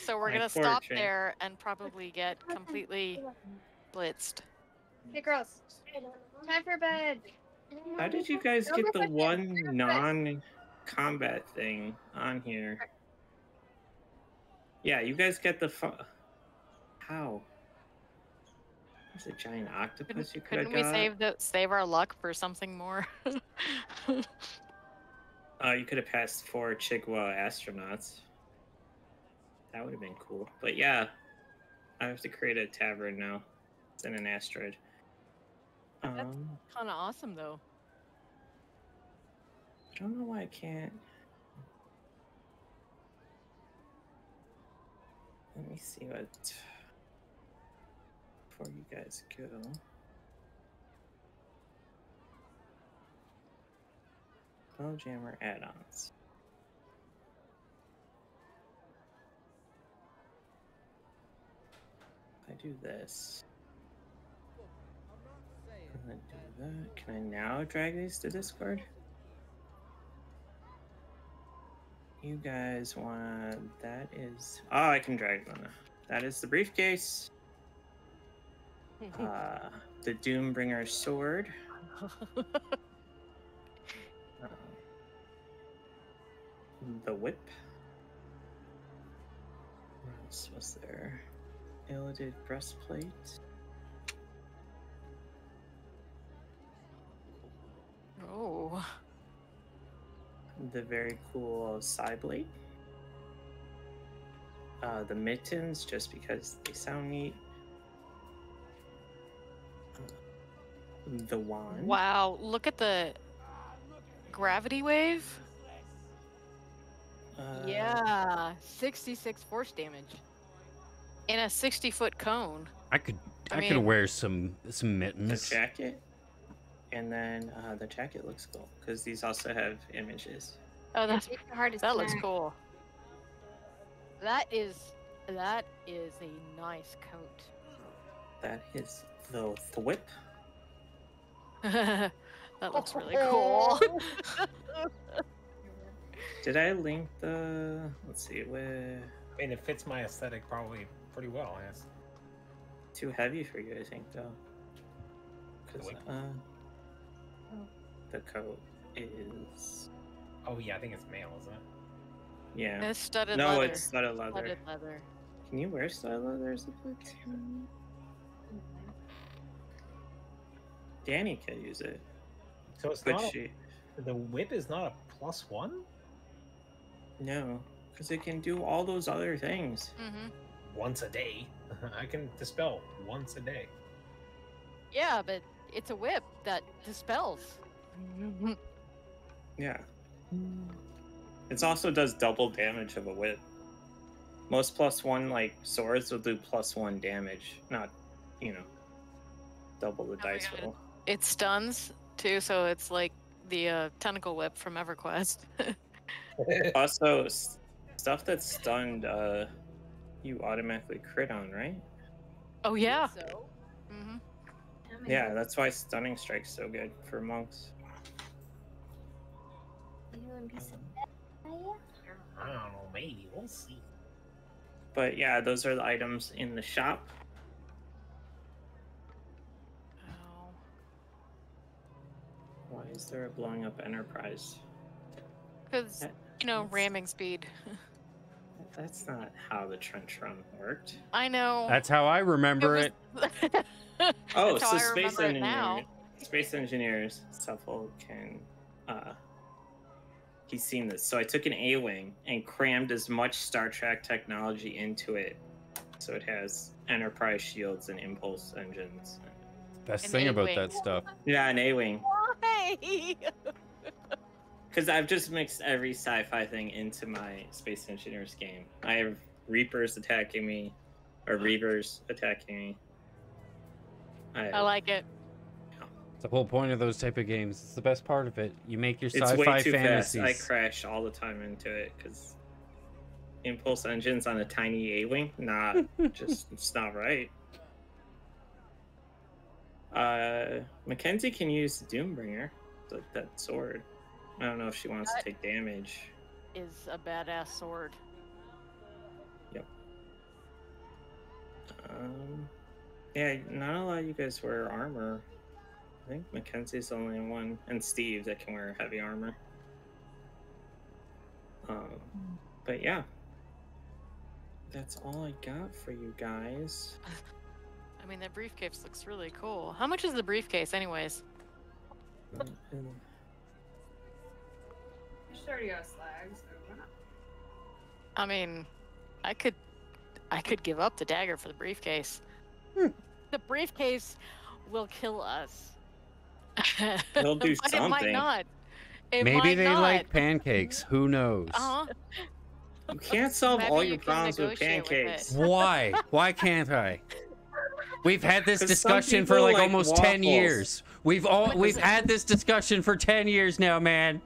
So we're My gonna poor stop tree. there and probably get completely blitzed. Hey girls, time for bed. How did you guys get the one non-combat thing on here? Yeah, you guys get the How? There's a giant octopus you could have Couldn't we got. save our luck for something more? You could have passed 4 Chigwa astronauts. That would have been cool. But yeah, I have to create a tavern now. It's in an asteroid. That's kind of awesome, though. I don't know why I can't. Let me see what. Before you guys go. Spelljammer add-ons. If I do this. And then do that. Can I now drag these to Discord? You guys want that is I can drag them. That is the briefcase. The Doombringer sword. The whip. What else was there? Illited breastplate. Oh. The very cool side blade. The mittens, just because they sound neat. The wand. Wow, look at the gravity wave. Yeah, 66 force damage. In a 60-foot cone. I could mean- wear some The mittens. jacket. And then the jacket looks cool because these also have images. Oh, that's It's the hardest that looks snack. cool. That is a nice coat. That is the whip. That looks really cool. Did I link the? Let's see. Where? I mean, it fits my aesthetic probably pretty well. Yes. Too heavy for you, I think, though. 'Cause, The whip? the coat. is. Oh yeah, I think it's male, isn't it? Yeah. It's studded No, leather. it's studded leather. Studded leather. Can you wear studded leather as a platoon? Danny could use it. So it's But not. she. The whip is not a +1. No, because it can do all those other things. Mm-hmm. Once a day. I can dispel once a day. Yeah, but it's a whip that dispels. Yeah. It also does double damage of a whip. Most +1 like swords will do +1 damage, not, you know, double the my dice God. roll. It stuns too, so it's like the tentacle whip from EverQuest. Also, stuff that's stunned, you automatically crit on, right? Oh yeah. So Mm-hmm. Yeah, that's why stunning strike's so good for monks. I don't know, maybe we'll see. But yeah, those are the items in the shop. Oh. Why is there a blowing up Enterprise? Because, you know, ramming speed. That's not how the trench run worked. I know. That's how I remember it. Oh, That's how so I space remember it now. engineers, space engineers, Shuffle can. He's seen this. So I took an A-wing and crammed as much Star Trek technology into it, so it has Enterprise shields and impulse engines. Best An thing about A-wing. that stuff. Yeah, an A-wing. why? Because I've just mixed every sci-fi thing into my space engineers game. I have Reapers attacking me, or Reavers attacking me. I like it. It's the whole point of those type of games. It's the best part of it. You make your It's sci-fi way too fantasies. fast. I crash all the time into it because impulse engines on a tiny A-wing, it's not right. Mackenzie can use Doombringer, that sword. I don't know if she wants to take damage. Is a badass sword. Yep. Yeah, not a lot of you guys wear armor. I think Mackenzie's the only one, and Steve that can wear heavy armor. But yeah, that's all I got for you guys. I mean, that briefcase looks really cool. How much is the briefcase, anyways? Already got slag, so why not? I mean, I could give up the dagger for the briefcase. The briefcase will kill us. They'll do But it might something. not. It Maybe might they not. like pancakes. Who knows? Uh-huh. You can't solve Maybe all you your can problems with negotiate with pancakes. Why? Why can't I? We've had this 'Cause some discussion for people like like almost 10 waffles. years. We've had this discussion for 10 years now, man.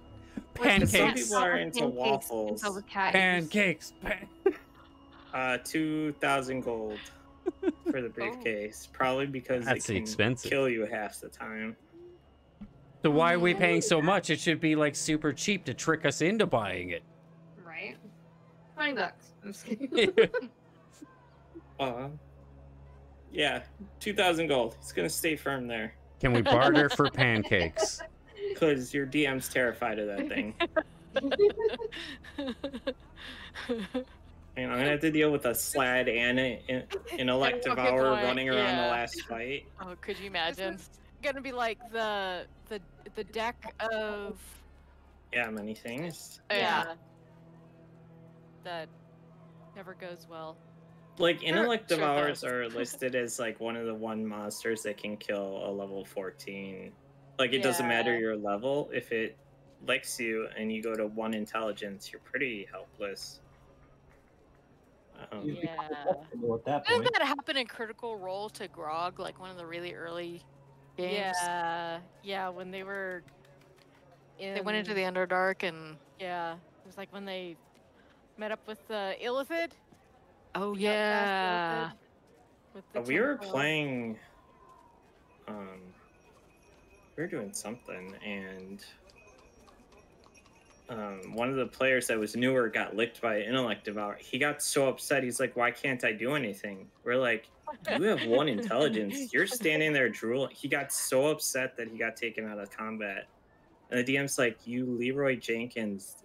Some Pancakes. people are into waffles. Until the cat Pancakes. 2,000 gold for the briefcase. Probably because That's it can expensive. kill you half the time. So why are we paying so much? It should be like super cheap to trick us into buying it. Right? $20. I'm just kidding. Yeah, 2,000 gold. It's gonna stay firm there. Can we barter for pancakes? Because your DM's terrified of that thing. And I'm gonna have to deal with a Slad and an Elect Good Devourer point, running around the yeah. last fight. Oh, could you imagine? It's gonna be like the deck of Yeah, many things. Yeah. that never goes well. Like, Intellect Sure Devourers does. are listed as like one of the monsters that can kill a level 14. Like, it doesn't matter Yeah. your level. If it licks you and you go to 1 intelligence, you're pretty helpless. Yeah. At that Didn't point, that happen in Critical Role to Grog, like one of the really early games? Yeah, when they were in They went into the Underdark and... Yeah. It was like when they met up with the Illithid. Oh, They got past yeah. Illithid with the We were temple. playing. We were doing something, and one of the players that was newer got licked by an Intellect Devourer. He got so upset. He's like, "Why can't I do anything?" We're like, "You have 1 intelligence. You're standing there drooling." He got so upset that he got taken out of combat. And the DM's like, you Leroy Jenkins,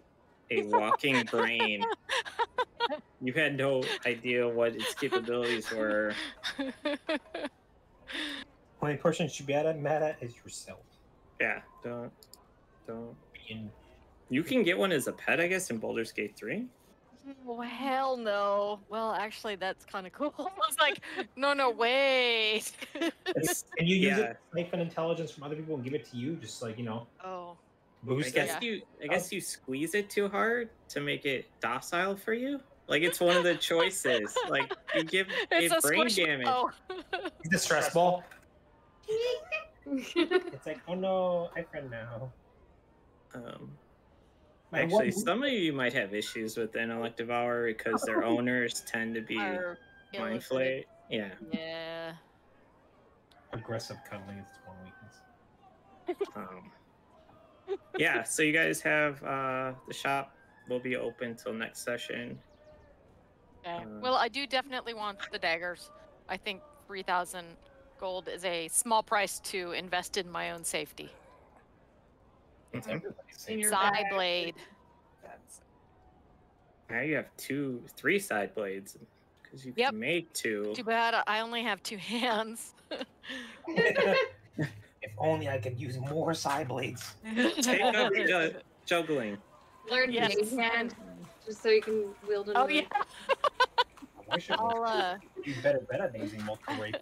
a walking brain. You had no idea what its capabilities were. Only person you should be mad at is yourself. Yeah, don't. You can get one as a pet, I guess, in Baldur's Gate 3. Oh, hell no. Well, actually, that's kind of cool. I was like, no, wait. Can you use it to siphon intelligence from other people and give it to you? Just like, Oh. I guess you squeeze it too hard to make it docile for you. Like, it's one of the choices. Like, you give it brain damage. Oh. It's a stress ball. It's like, oh no, I friend now. Actually, some of you might have issues with the Intellect Devourer because their owners tend to be mind flayed. Yeah. Yeah. Aggressive cuddling is one weakness. Yeah, so you guys have the shop will be open till next session. Okay. Well, I do definitely want the daggers. I think 3,000 gold is a small price to invest in my own safety. Side blade. Now you have 3 side blades because you can make 2. Too bad I only have 2 hands. If only I could use more side blades. Take up juggling. Learn mage hand just so you can wield it. Oh yeah. I'll do better at using multiple weight.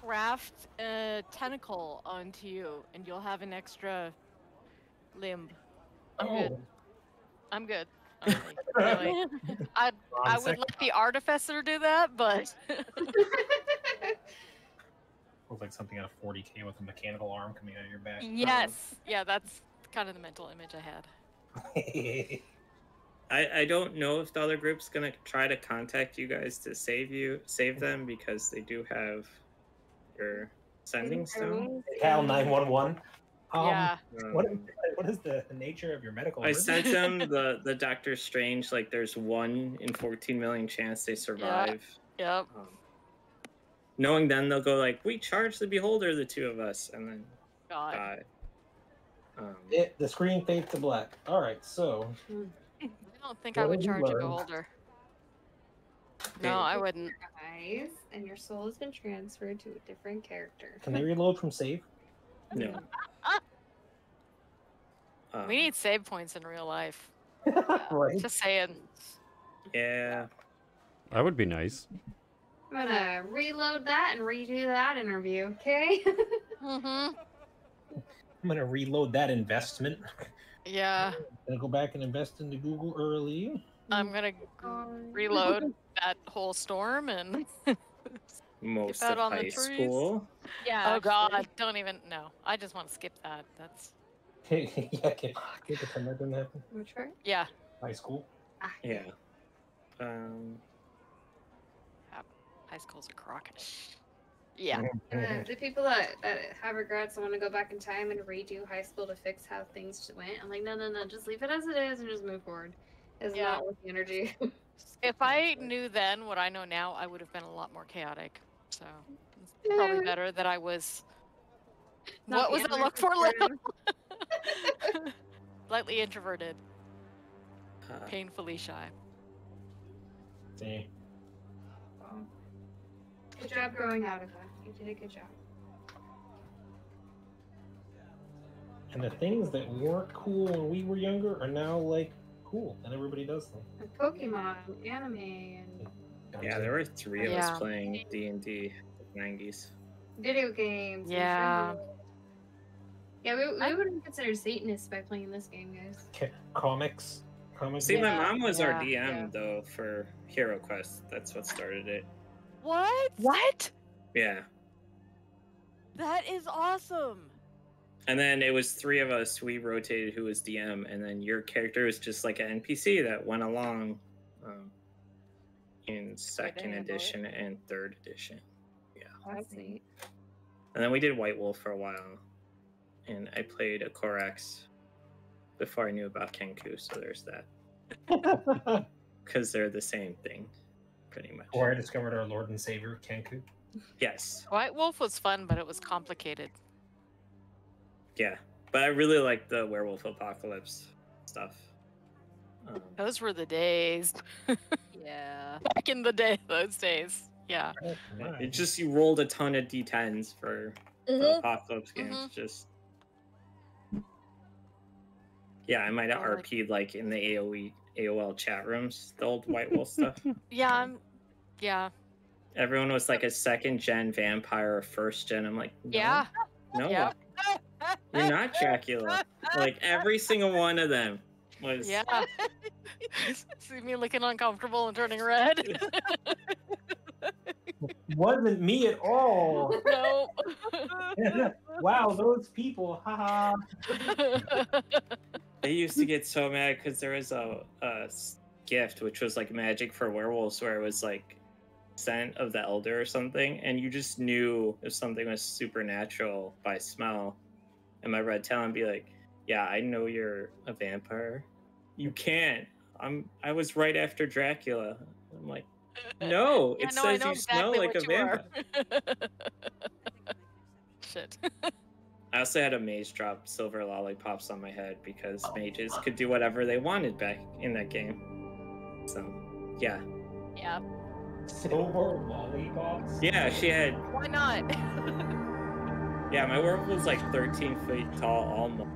Craft a tentacle onto you, and you'll have an extra limb. I'm good. Really. I would let the artificer do that, but Looks like something out of 40K with a mechanical arm coming out of your back. Yes. Yeah, that's kind of the mental image I had. I don't know if the other group's gonna try to contact you guys to save them because they do have your sending stone. Cal 911. Yeah. What is the nature of your medical? I sent them the Doctor Strange. Like, there's 1 in 14 million chance they survive. Yep. Knowing then they'll go like, we charge the beholder, the 2 of us, and then die. The screen fades to black. All right, so. I don't think I would charge a beholder. No, I wouldn't. Eyes, and your soul has been transferred to a different character. Can they reload from save? No. We need save points in real life. Right. Just saying. Yeah. That would be nice. I'm gonna reload that and redo that interview, okay? Mm-hmm. I'm gonna reload that investment. Yeah. I'm gonna go back and invest into Google early. I'm gonna reload that whole storm and most of high school. Yeah. Oh God, don't even. No, I just want to skip that. That's. Yeah, can you pretend that didn't happen? Which part? Yeah. High school. Yeah. High school's a crock. Yeah. The people that have regrets want to go back in time and redo high school to fix how things went. I'm like, no, just leave it as it is and just move forward. It's not worth the energy. If I knew then what I know now, I would have been a lot more chaotic. So it's probably better that I was. What was the look for? Slightly introverted. Painfully shy. See. Good job growing out of that. You did a good job. And the things that weren't cool when we were younger are now like cool, and everybody does them. Like Pokemon, anime, and yeah, there were 3 of us playing D&D in the 90s. Video games. Yeah. Yeah, we wouldn't consider Satanists by playing this game, guys. Comics. See, my mom was our DM though for Hero Quest. That's what started it. What? Yeah. That is awesome. And then it was 3 of us. We rotated who was DM, and then your character was just like an NPC that went along in 2nd edition and 3rd edition. Yeah. That's neat. And then we did White Wolf for a while, and I played a Korax before I knew about Kenku, so there's that. Because they're the same thing, pretty much. Or I discovered our Lord and Savior, Kenku. Yes. White Wolf was fun, but it was complicated. Yeah. But I really like the werewolf apocalypse stuff. Those were the days. Yeah. Back in the day, those days. Yeah. It just, you rolled a ton of d10s for the apocalypse games. Just yeah, I might have RP'd like in the AOL chat rooms, the old White Wolf stuff. Yeah, yeah. Everyone was like a second gen vampire or first gen. I'm like, no, yeah, no, yeah. you're not Dracula. Like every single one of them was. Yeah. See me looking uncomfortable and turning red. Wasn't me at all. No. Wow, those people. Haha. I used to get so mad because there was a gift which was like magic for werewolves, where it was like scent of the elder or something, and you just knew if something was supernatural by smell. And my red talent be like, yeah, I know you're a vampire. You can't. I was right after Dracula. I'm like, no, it says you smell like a vampire. Shit. I also had a mage drop silver lollipops on my head because mages could do whatever they wanted back in that game. So, yeah. Yeah. Silver lollipops? Yeah, she had... Why not? Yeah, my werewolf was like 13 feet tall almost.